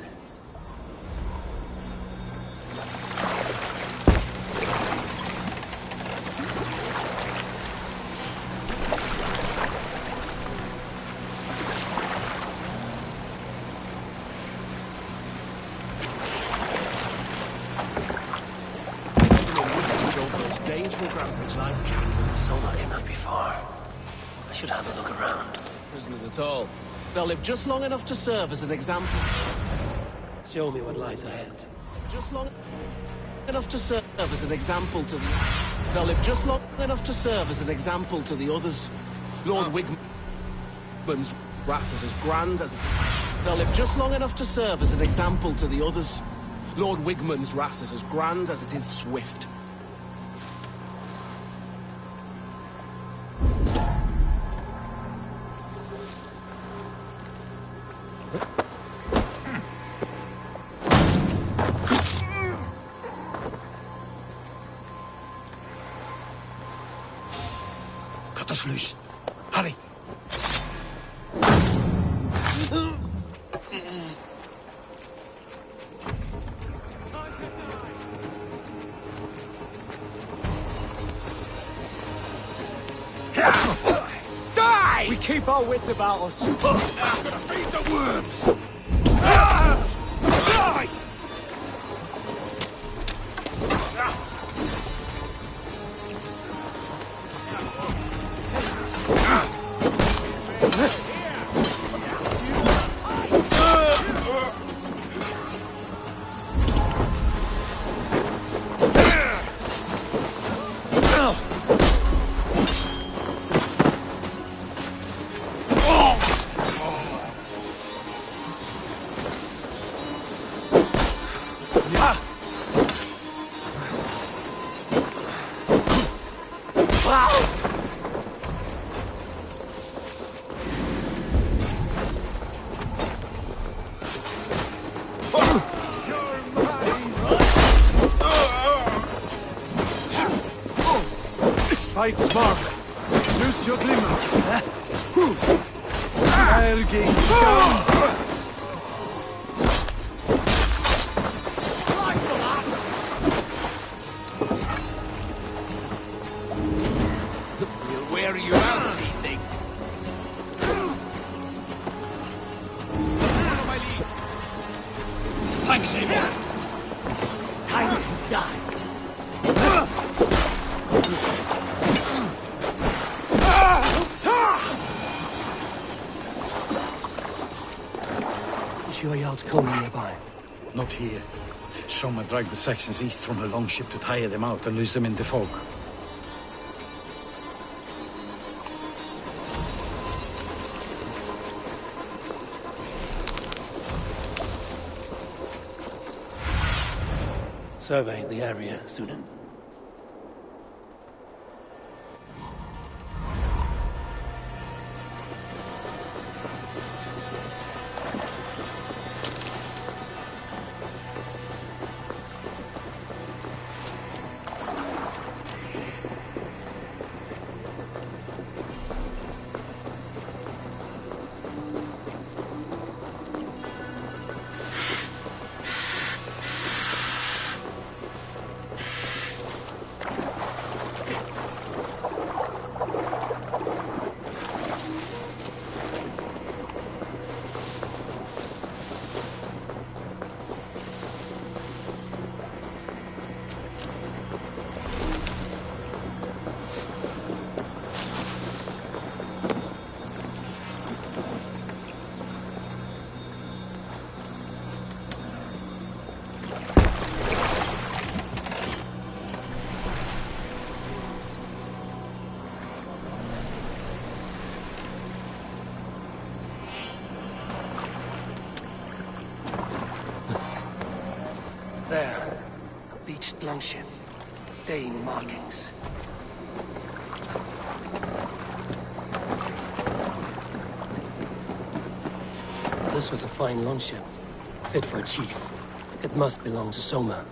Days for Gruntbridge like Soma cannot be far. I should have a look around. prisoners at all. They'll live just long enough to serve as an example. Show me what lies ahead. Just long enough to serve as an example to the... They'll live just long enough to serve as an example to the others. Lord Wigmund's wrath is as grand as it is... They'll live just long enough to serve as an example to the others. Lord Wigmund's wrath is as grand as it is swift. Cut us loose. Hurry. Die! We keep our wits about us. Feed the worms! Die! Fight smart. Loose your glimmer. Ergi scum! We'll wear you out, do you think? Follow my lead. Thanks, Eivor. Time to die. Is your Jarl's colony nearby? Not here. Soma dragged the Saxons east from her longship to tire them out and lose them in the fog. Survey the area, Sunan. There. A beached longship. Dane markings. This was a fine longship. Fit for a chief. It must belong to Soma.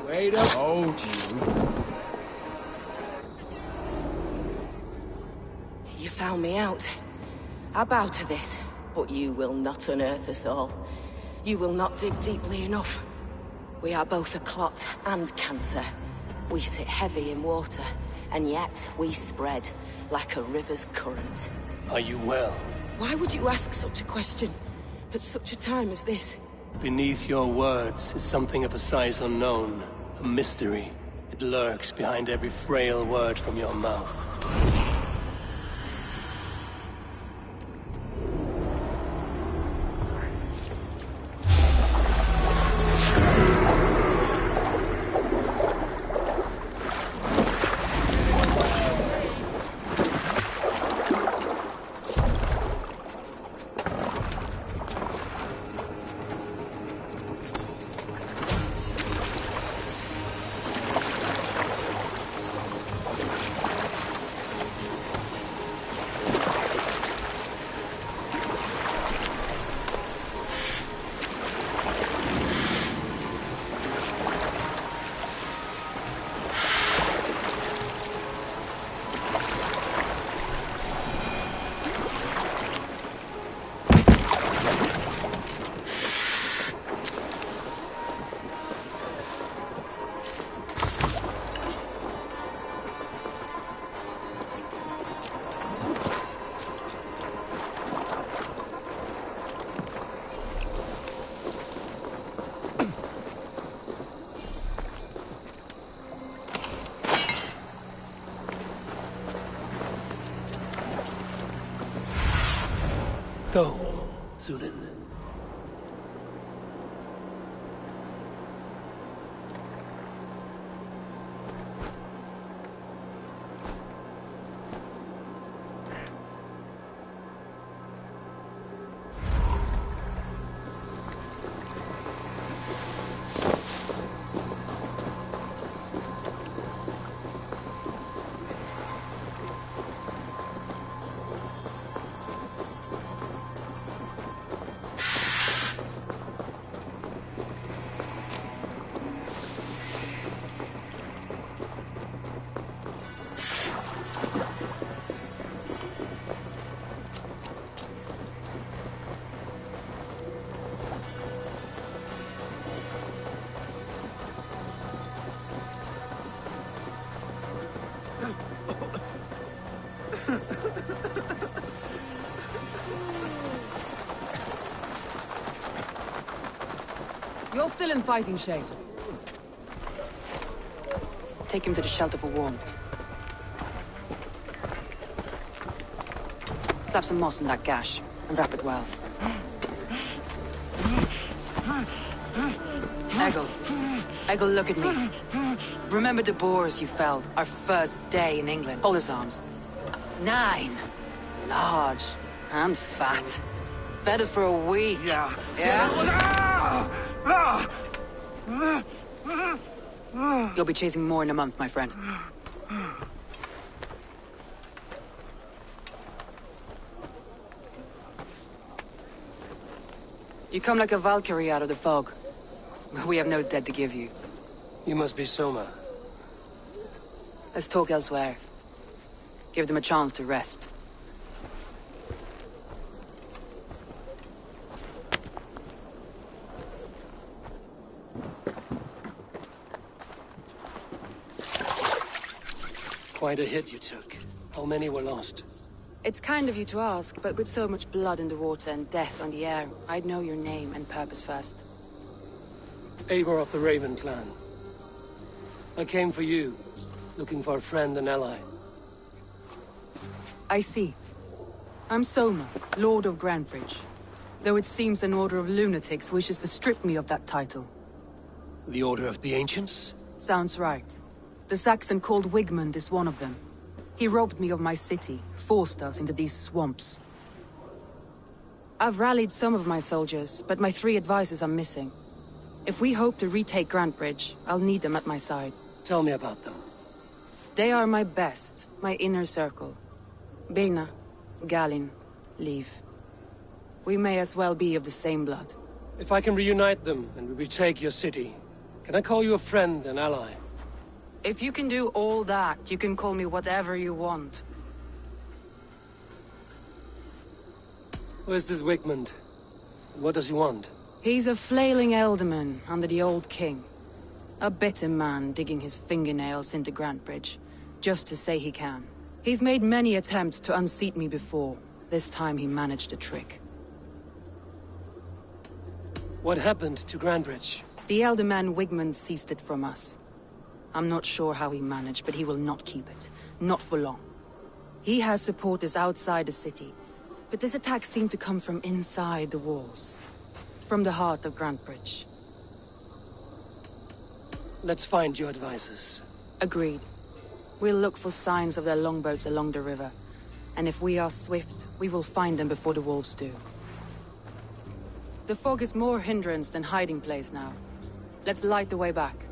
Wait up. Oh, you found me out. I bow to this, but you will not unearth us all. You will not dig deeply enough. We are both a clot and cancer. We sit heavy in water, and yet we spread like a river's current. Are you well? Why would you ask such a question at such a time as this? Beneath your words is something of a size unknown. A mystery. It lurks behind every frail word from your mouth. Go, Zulin. You're still in fighting shape. Take him to the shelter for warmth. Slap some moss in that gash, and wrap it well. Eggle, look at me. Remember the boars you felled, our first day in England? Hold his arms. 9. Large and fat. Fed us for a week. Yeah? You'll be chasing more in a month, my friend. You come like a Valkyrie out of the fog. We have no dead to give you. You must be Soma. Let's talk elsewhere. Give them a chance to rest. Quite a hit you took. How many were lost? It's kind of you to ask, but with so much blood in the water and death on the air, I'd know your name and purpose first. Eivor of the Raven clan. I came for you, looking for a friend and ally. I see. I'm Soma, Lord of Grantebridge. Though it seems an order of lunatics wishes to strip me of that title. The Order of the Ancients? Sounds right. The Saxon called Wigmund is one of them. He robbed me of my city, forced us into these swamps. I've rallied some of my soldiers, but my 3 advisors are missing. If we hope to retake Grantebridge, I'll need them at my side. Tell me about them. They are my best, my inner circle. Birna, Galinn, Liv. We may as well be of the same blood. If I can reunite them and we retake your city, can I call you a friend and ally? If you can do all that, you can call me whatever you want. Where's this Wigmund? What does he want? He's a flailing elderman under the old king. A bitter man digging his fingernails into Grantebridge, just to say he can. He's made many attempts to unseat me before. This time he managed a trick. What happened to Grantebridge? The elderman Wigmund seized it from us. I'm not sure how he managed, but he will not keep it. Not for long. He has supporters outside the city, but this attack seemed to come from inside the walls. From the heart of Grantebridge. Let's find your advisors. Agreed. We'll look for signs of their longboats along the river. And if we are swift, we will find them before the wolves do. The fog is more hindrance than hiding place now. Let's light the way back.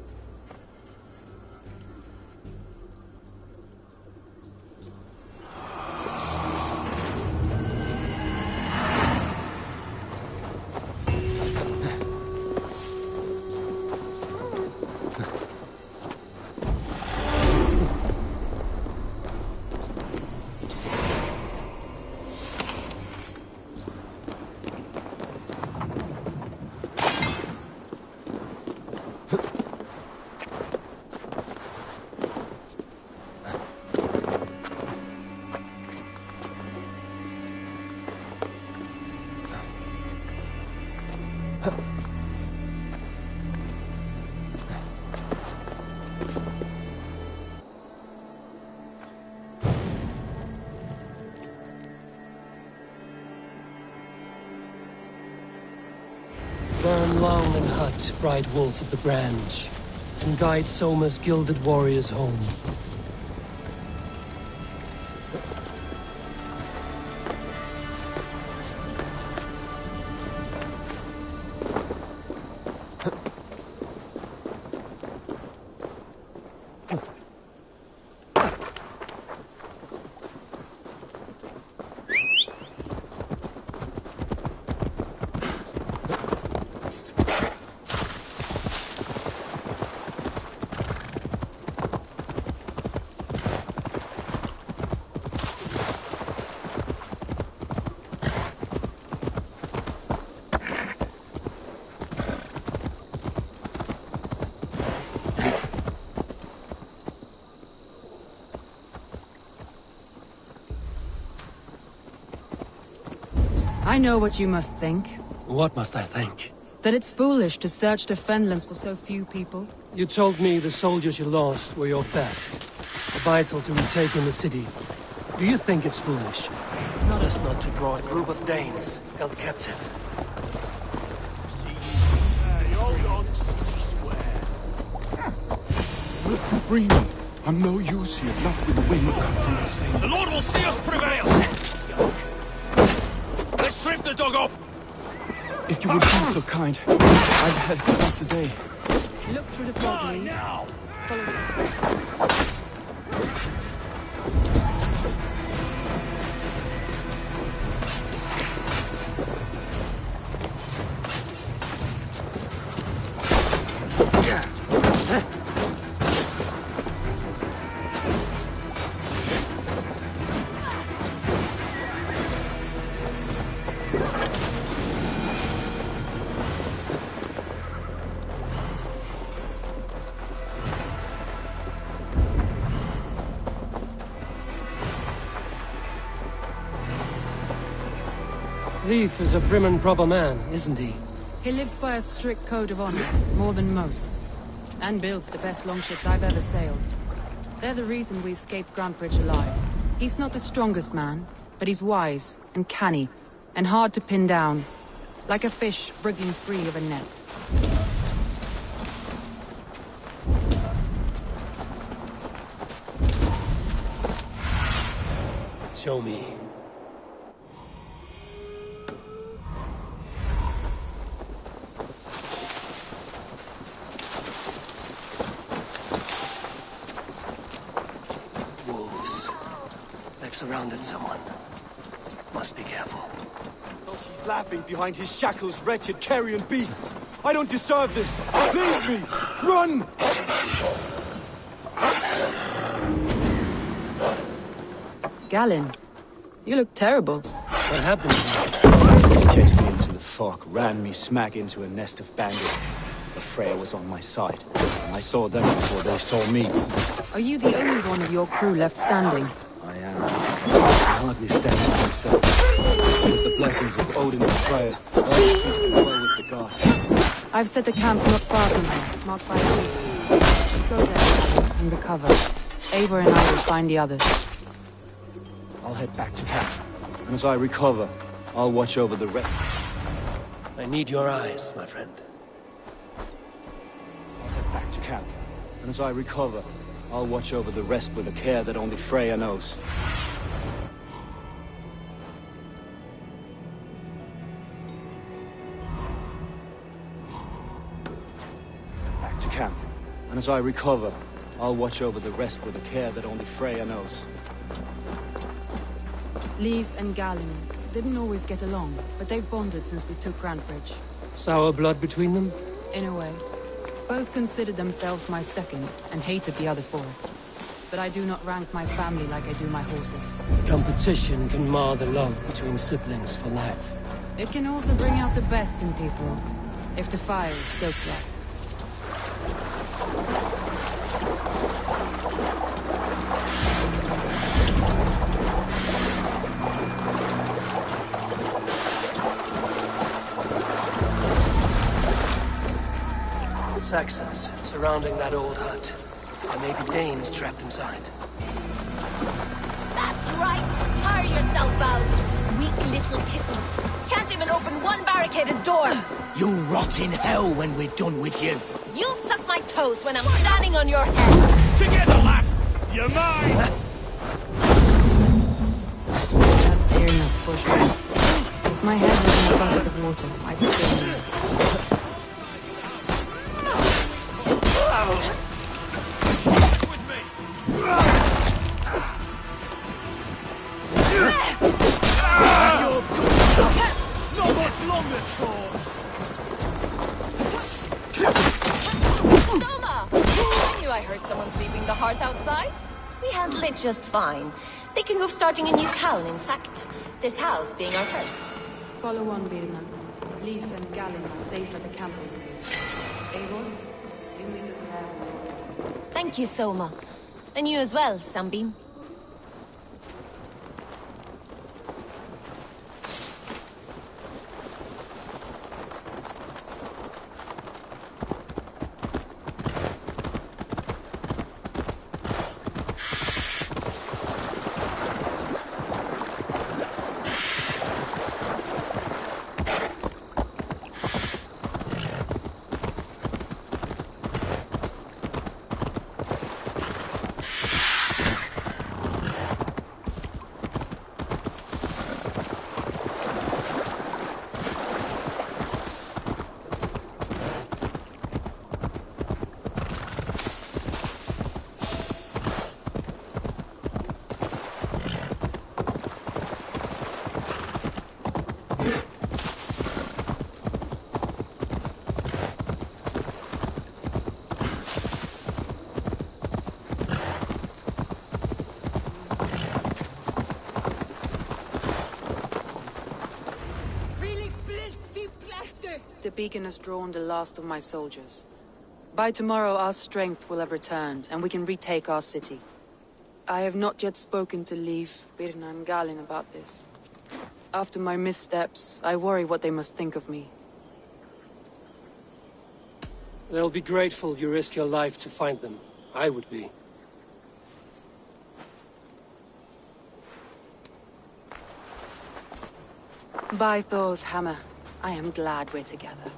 Return long and hut, bright wolf of the branch, and guide Soma's gilded warriors home. I know what you must think. What must I think? That it's foolish to search the Fenlands for so few people. You told me the soldiers you lost were your best. Vital to retaking the city. Do you think it's foolish? Just not to draw a group of Danes held captive. Free me. I'm no use here, not with the wind come from the same. The Lord will see us prevail! Let's strip the dog up! If you would be so kind, I've had enough today. Look through the fog, Lee. Now! Follow the... Leif is a prim and proper man, isn't he? He lives by a strict code of honor, more than most. And builds the best longships I've ever sailed. They're the reason we escaped Grantebridge alive. He's not the strongest man, but he's wise and canny, and hard to pin down. Like a fish wriggling free of a net. Show me. Surrounded someone. Must be careful. Oh, he's laughing behind his shackles, wretched carrion beasts. I don't deserve this. Leave me! Run! Galen, you look terrible. What happened? Saxons chased me into the fog, ran me smack into a nest of bandits. But Freya was on my side, and I saw them before they saw me. Are you the only one of your crew left standing? I am. I hardly stand by myself. With the blessings of Odin and Freya, I will well with the gods. I've set a camp not far from here, marked by a tree. Go there and recover. Eivor and I will find the others. I'll head back to camp, and as I recover, I'll watch over the rest. I need your eyes, my friend. I'll head back to camp, and as I recover, I'll watch over the rest with a care that only Freya knows. Back to camp. And as I recover, I'll watch over the rest with a care that only Freya knows. Leif and Galen didn't always get along, but they've bonded since we took Grantebridge. Sour blood between them? In a way. Both considered themselves my second, and hated the other four. But I do not rank my family like I do my horses. Competition can mar the love between siblings for life. It can also bring out the best in people, if the fire is stoked right. Saxons surrounding that old hut. There may be Danes trapped inside. That's right! Tire yourself out! Weak little kittens. Can't even open one barricaded door. You rot in hell when we're done with you. You'll suck my toes when I'm standing on your head. Together, lad! You're mine! That's clear enough, for sure. If my head was in a bucket of water, I'd still know. Not much longer, Thorns! Soma! I knew I heard someone sweeping the hearth outside. We handled it just fine. Thinking of starting a new town, in fact. This house being our first. Follow on, Birna. Leif and Galen are safe at the camping. Eivor, you meet us there. Thank you, Soma. And you as well, Sunbeam. The beacon has drawn the last of my soldiers. By tomorrow our strength will have returned, and we can retake our city. I have not yet spoken to Leif, Birna and Galen about this. After my missteps, I worry what they must think of me. They'll be grateful you risk your life to find them. I would be. By Thor's hammer, I am glad we're together.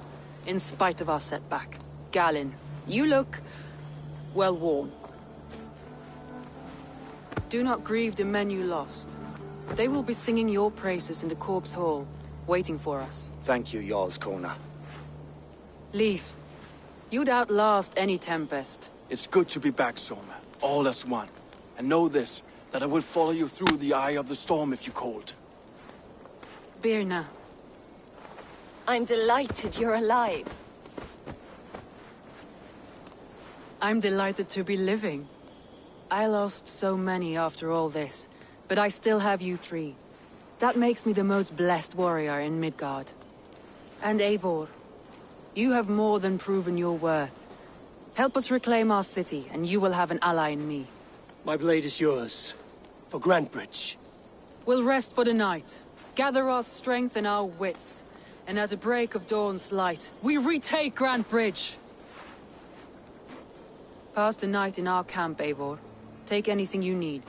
In spite of our setback. Galen, you look well worn. Do not grieve the men you lost. They will be singing your praises in the Corpse Hall, waiting for us. Thank you, Jarl's Corner. Leif, you'd outlast any tempest. It's good to be back, Soma. All as one. And know this, that I will follow you through the eye of the storm if you called. Birna. I'm delighted you're alive. I'm delighted to be living. I lost so many after all this, but I still have you three. That makes me the most blessed warrior in Midgard. And Eivor, you have more than proven your worth. Help us reclaim our city, and you will have an ally in me. My blade is yours. For Grantebridge. We'll rest for the night, gather our strength and our wits, and at the break of dawn's light, we retake Grantebridge! Pass the night in our camp, Eivor. Take anything you need.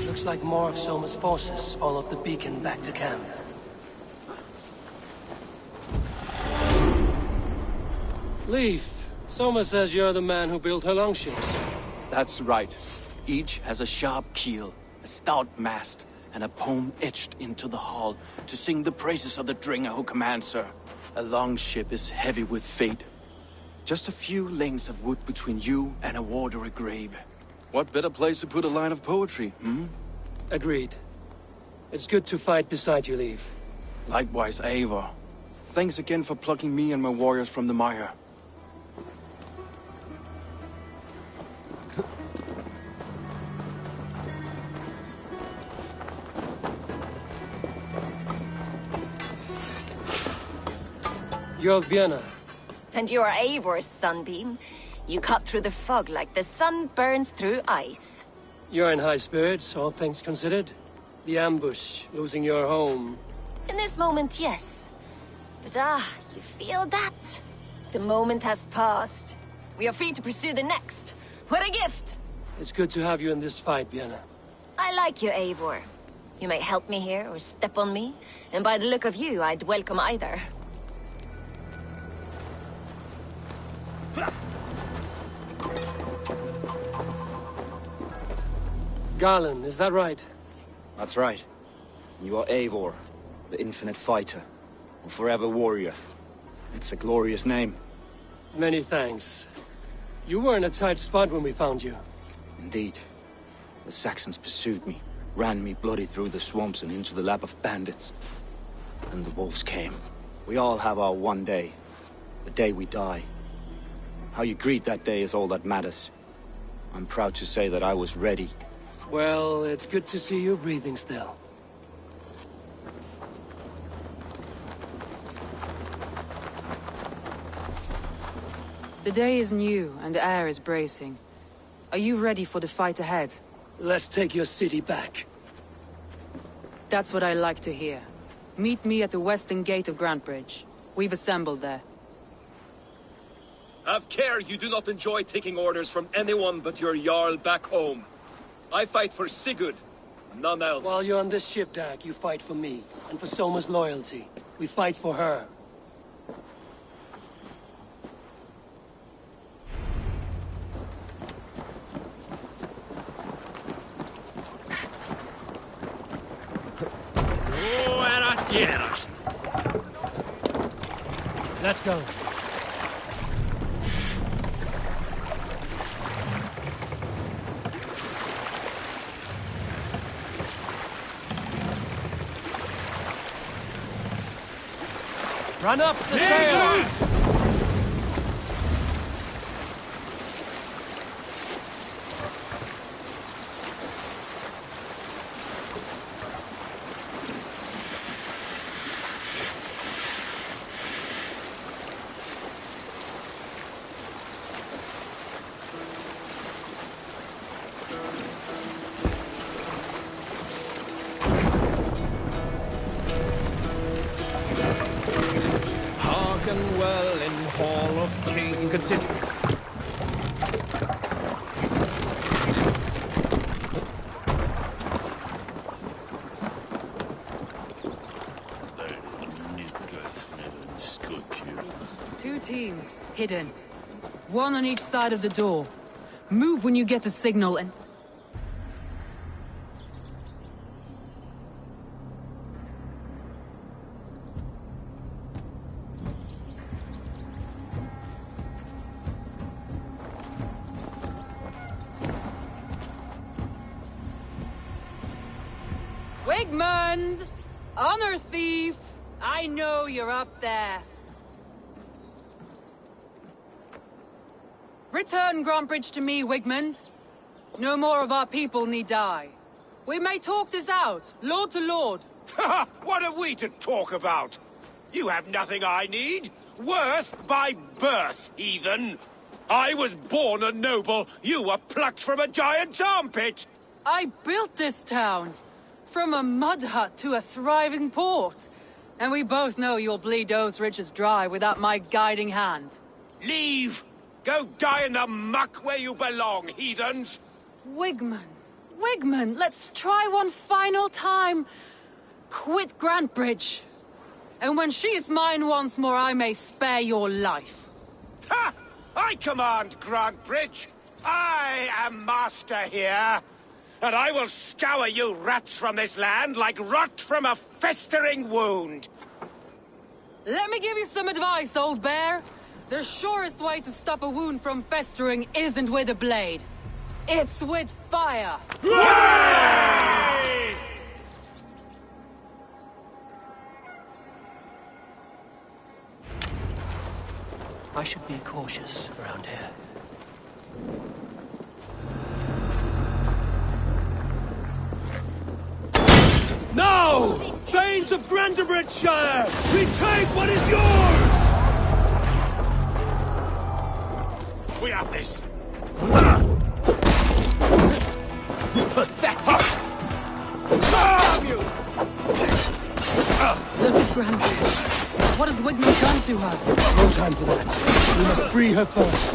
Looks like more of Soma's forces followed the beacon back to camp. Leif, Soma says you're the man who built her longships. That's right. Each has a sharp keel, a stout mast, and a poem etched into the hull to sing the praises of the Dringer who commands her. A longship is heavy with fate. Just a few lengths of wood between you and a watery grave. What better place to put a line of poetry, hmm? Agreed. It's good to fight beside you, Leif. Likewise, Eivor. Thanks again for plucking me and my warriors from the mire. You're Birna. And you're Eivor's Sunbeam. You cut through the fog like the sun burns through ice. You're in high spirits, all things considered. The ambush, losing your home. In this moment, yes. But you feel that? The moment has passed. We are free to pursue the next. What a gift! It's good to have you in this fight, Vienna. I like you, Eivor. You may help me here, or step on me, and by the look of you, I'd welcome either. Garland, is that right? That's right. You are Eivor, the infinite fighter, a forever warrior. It's a glorious name. Many thanks. You were in a tight spot when we found you. Indeed. The Saxons pursued me, ran me bloody through the swamps and into the lap of bandits. Then the wolves came. We all have our one day. The day we die. How you greet that day is all that matters. I'm proud to say that I was ready. Well, it's good to see you breathing still. The day is new, and the air is bracing. Are you ready for the fight ahead? Let's take your city back. That's what I like to hear. Meet me at the western gate of Grantebridge. We've assembled there. Have care you do not enjoy taking orders from anyone but your Jarl back home. I fight for Sigurd, none else. While you're on this ship, Dag, you fight for me, and for Soma's loyalty. We fight for her. Let's go. Run up the sail! Well in Hall of Kings. Continue. Two teams, hidden. One on each side of the door. Move when you get the signal and... Wigmund! Honor thief! I know you're up there. Return Grantebridge to me, Wigmund. No more of our people need die. We may talk this out, lord to lord. What are we to talk about? You have nothing I need. Worth by birth, heathen. I was born a noble. You were plucked from a giant's armpit. I built this town. From a mud hut to a thriving port. And we both know you'll bleed those riches dry without my guiding hand. Leave! Go die in the muck where you belong, heathens! Wigmund, let's try one final time. Quit Grantebridge. And when she is mine once more, I may spare your life. Ha! I command Grantebridge. I am master here. And I will scour you rats from this land like rot from a festering wound. Let me give you some advice, old bear. The surest way to stop a wound from festering isn't with a blade. It's with fire. Hooray! I should be cautious around here. Now! Thanes of Grantebridgeshire! Retake what is yours! We have this. Damn you! Look at Granby. What has Wigmund done to her? No time for that. We must free her first.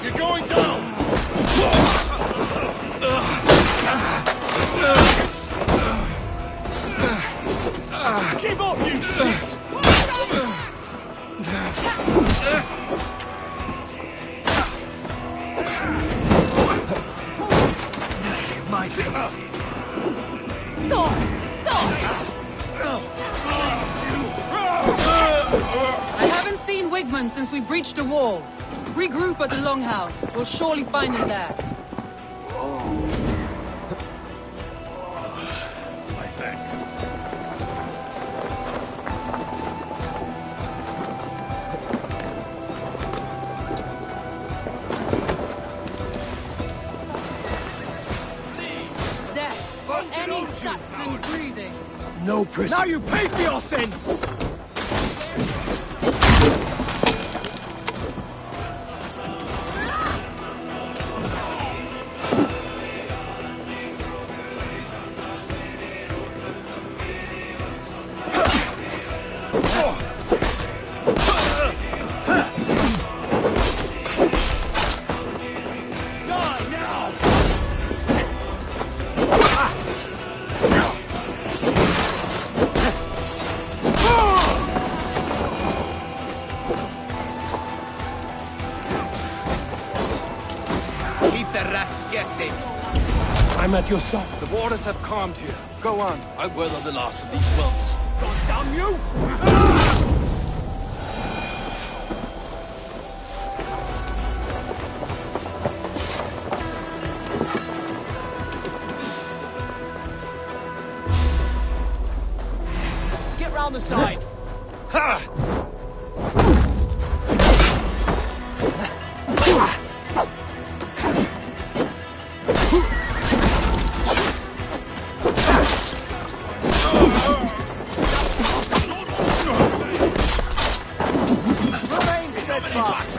You're going down! Give up, you shit! My face. Thor! I haven't seen Wigmund since we breached the wall. Regroup at the Longhouse. We'll surely find him there. My thanks. Death for any Saxon breathing. No prison. Now you pay for your sins! Die now! Keep the rat guessing. I'm at your side. The waters have calmed here. Go on. I'll weather the last of these swells. God damn you! Get round the side! Remain steadfast!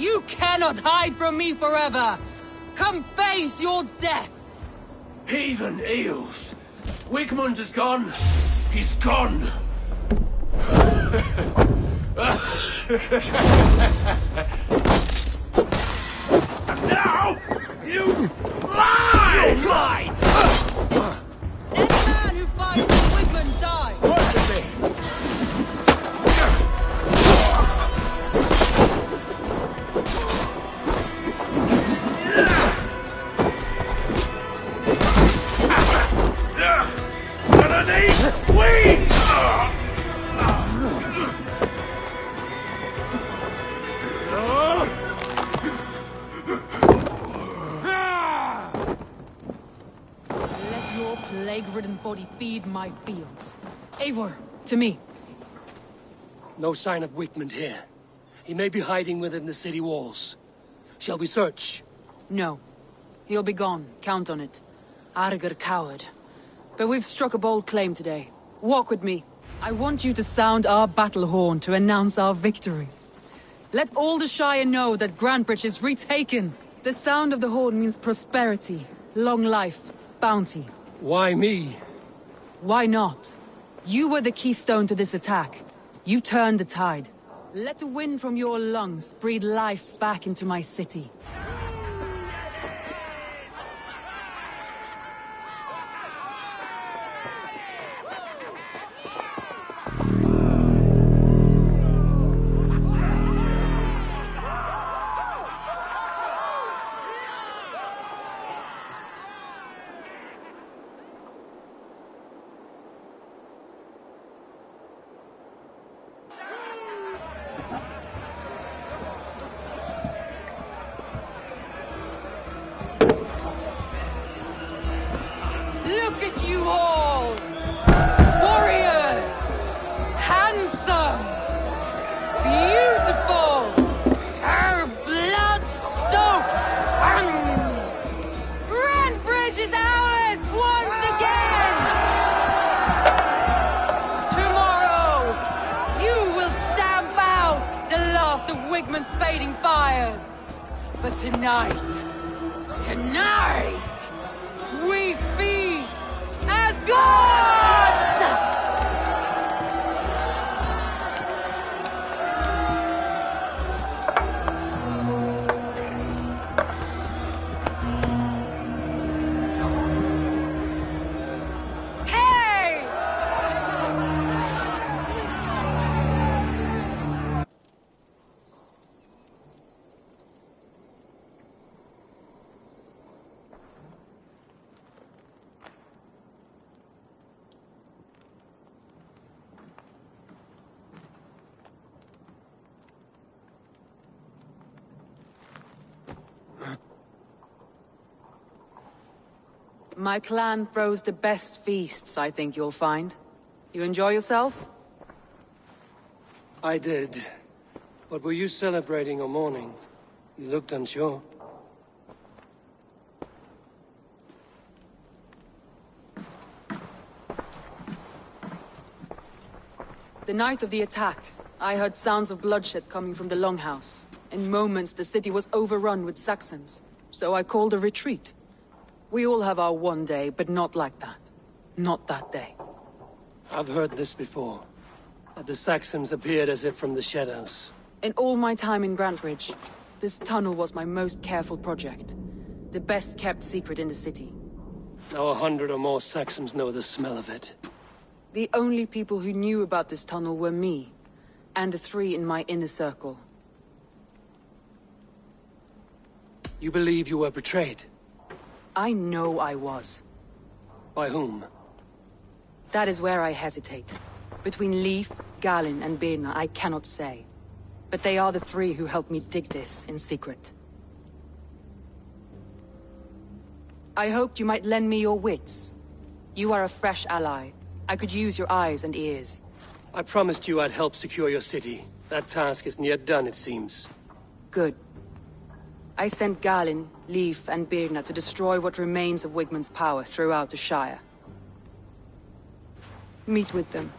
You cannot hide from me forever! Come face your death! Heathen eels! Wigmund is gone! He's gone! Now! You lie! You lie! Any man who fights with Wigmund dies! Work with me! Let your plague-ridden body feed my fields. Eivor, to me. No sign of Wigmund here. He may be hiding within the city walls. Shall we search? No. He'll be gone, count on it. Arger coward. But we've struck a bold claim today. Walk with me. I want you to sound our battle horn to announce our victory. Let all the Shire know that Grantebridge is retaken. The sound of the horn means prosperity, long life, bounty. Why me? Why not? You were the keystone to this attack. You turned the tide. Let the wind from your lungs breathe life back into my city. Look at you all! Warriors! Handsome! Beautiful! Blood-soaked! Grantebridge is ours once again! Tomorrow, you will stamp out the last of Wigmund's fading fires. But tonight, we feast as gods! Hey! My clan throws the best feasts, I think you'll find. You enjoy yourself? I did. But were you celebrating or mourning? You looked unsure. The night of the attack, I heard sounds of bloodshed coming from the Longhouse. In moments, the city was overrun with Saxons, so I called a retreat. We all have our one day, but not like that. Not that day. I've heard this before. That the Saxons appeared as if from the shadows. In all my time in Grantebridge, this tunnel was my most careful project. The best kept secret in the city. Now 100 or more Saxons know the smell of it. The only people who knew about this tunnel were me, and the 3 in my inner circle. You believe you were betrayed? I know I was. By whom? That is where I hesitate. Between Leif, Galinn, and Birna, I cannot say. But they are the 3 who helped me dig this in secret. I hoped you might lend me your wits. You are a fresh ally. I could use your eyes and ears. I promised you I'd help secure your city. That task isn't yet done, it seems. Good. I sent Galinn, Leif, and Birna to destroy what remains of Wigmund's power throughout the Shire. Meet with them.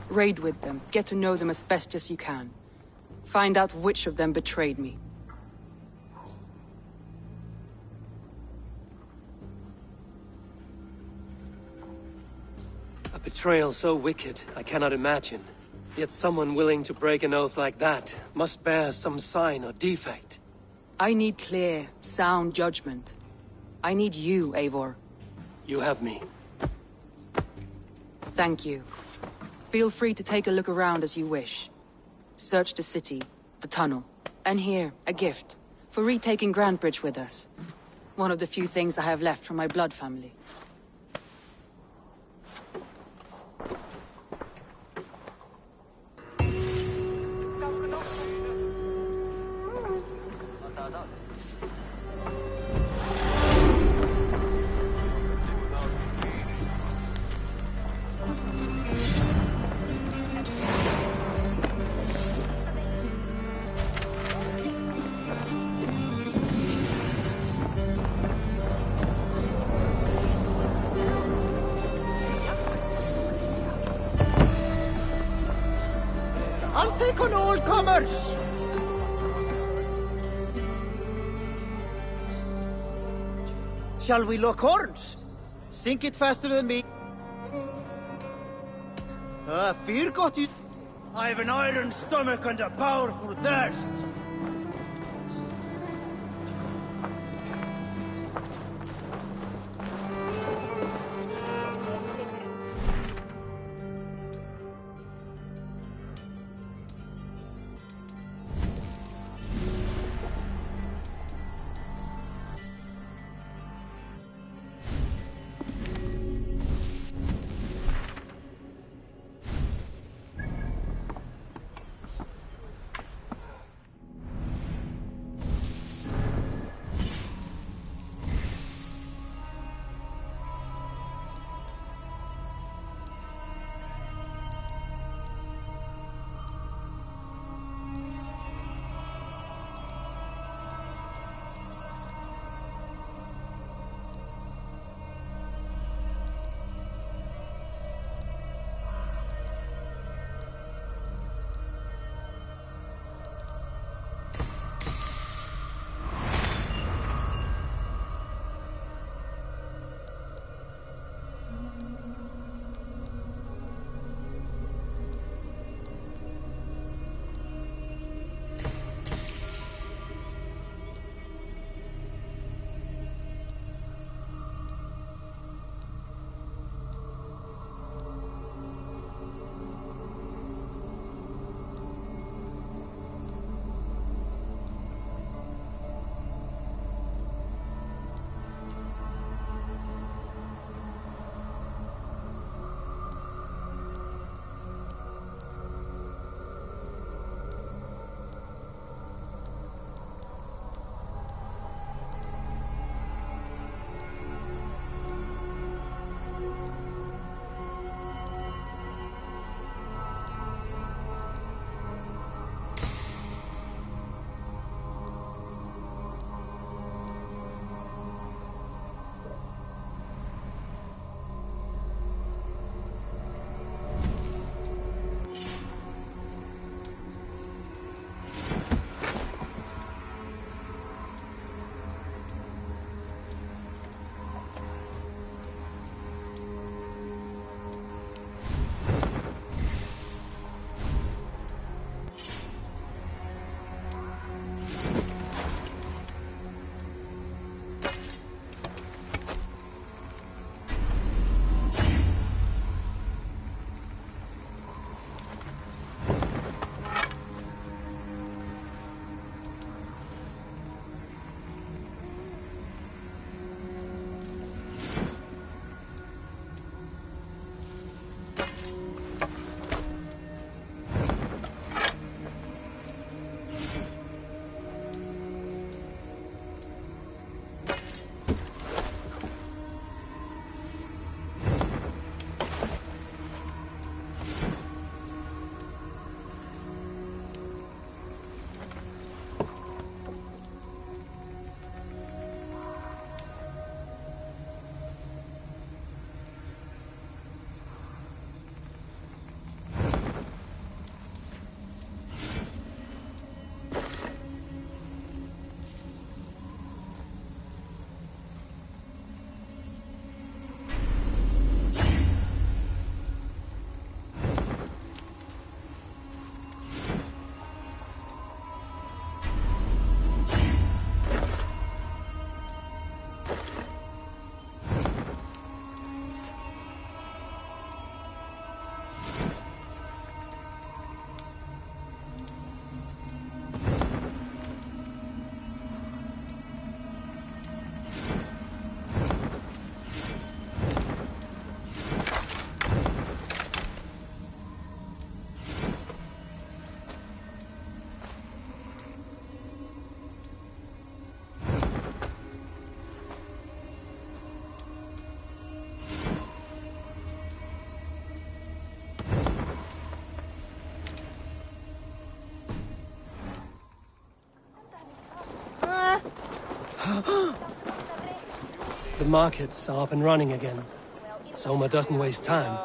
Raid with them. Get to know them as best as you can. Find out which of them betrayed me. betrayal so wicked, I cannot imagine. Yet someone willing to break an oath like that must bear some sign or defect. I need clear, sound judgment. I need you, Eivor. You have me. Thank you. Feel free to take a look around as you wish. Search the city, the tunnel, and here, a gift, for retaking Grantebridge with us. One of the few things I have left from my blood family. I'll take on all comers! Shall we lock horns? Sink it faster than me. Fear got you. I have an iron stomach and a powerful thirst. The markets are up and running again. Soma doesn't waste time.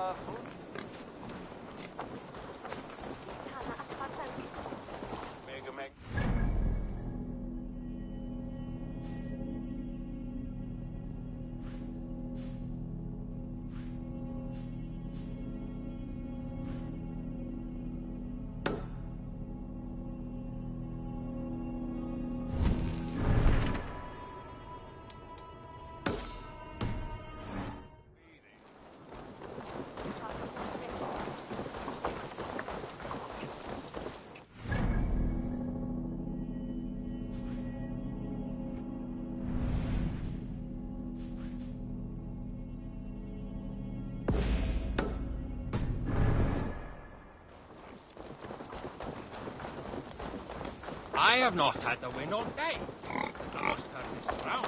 I have not had the wind all day. I must turn this around.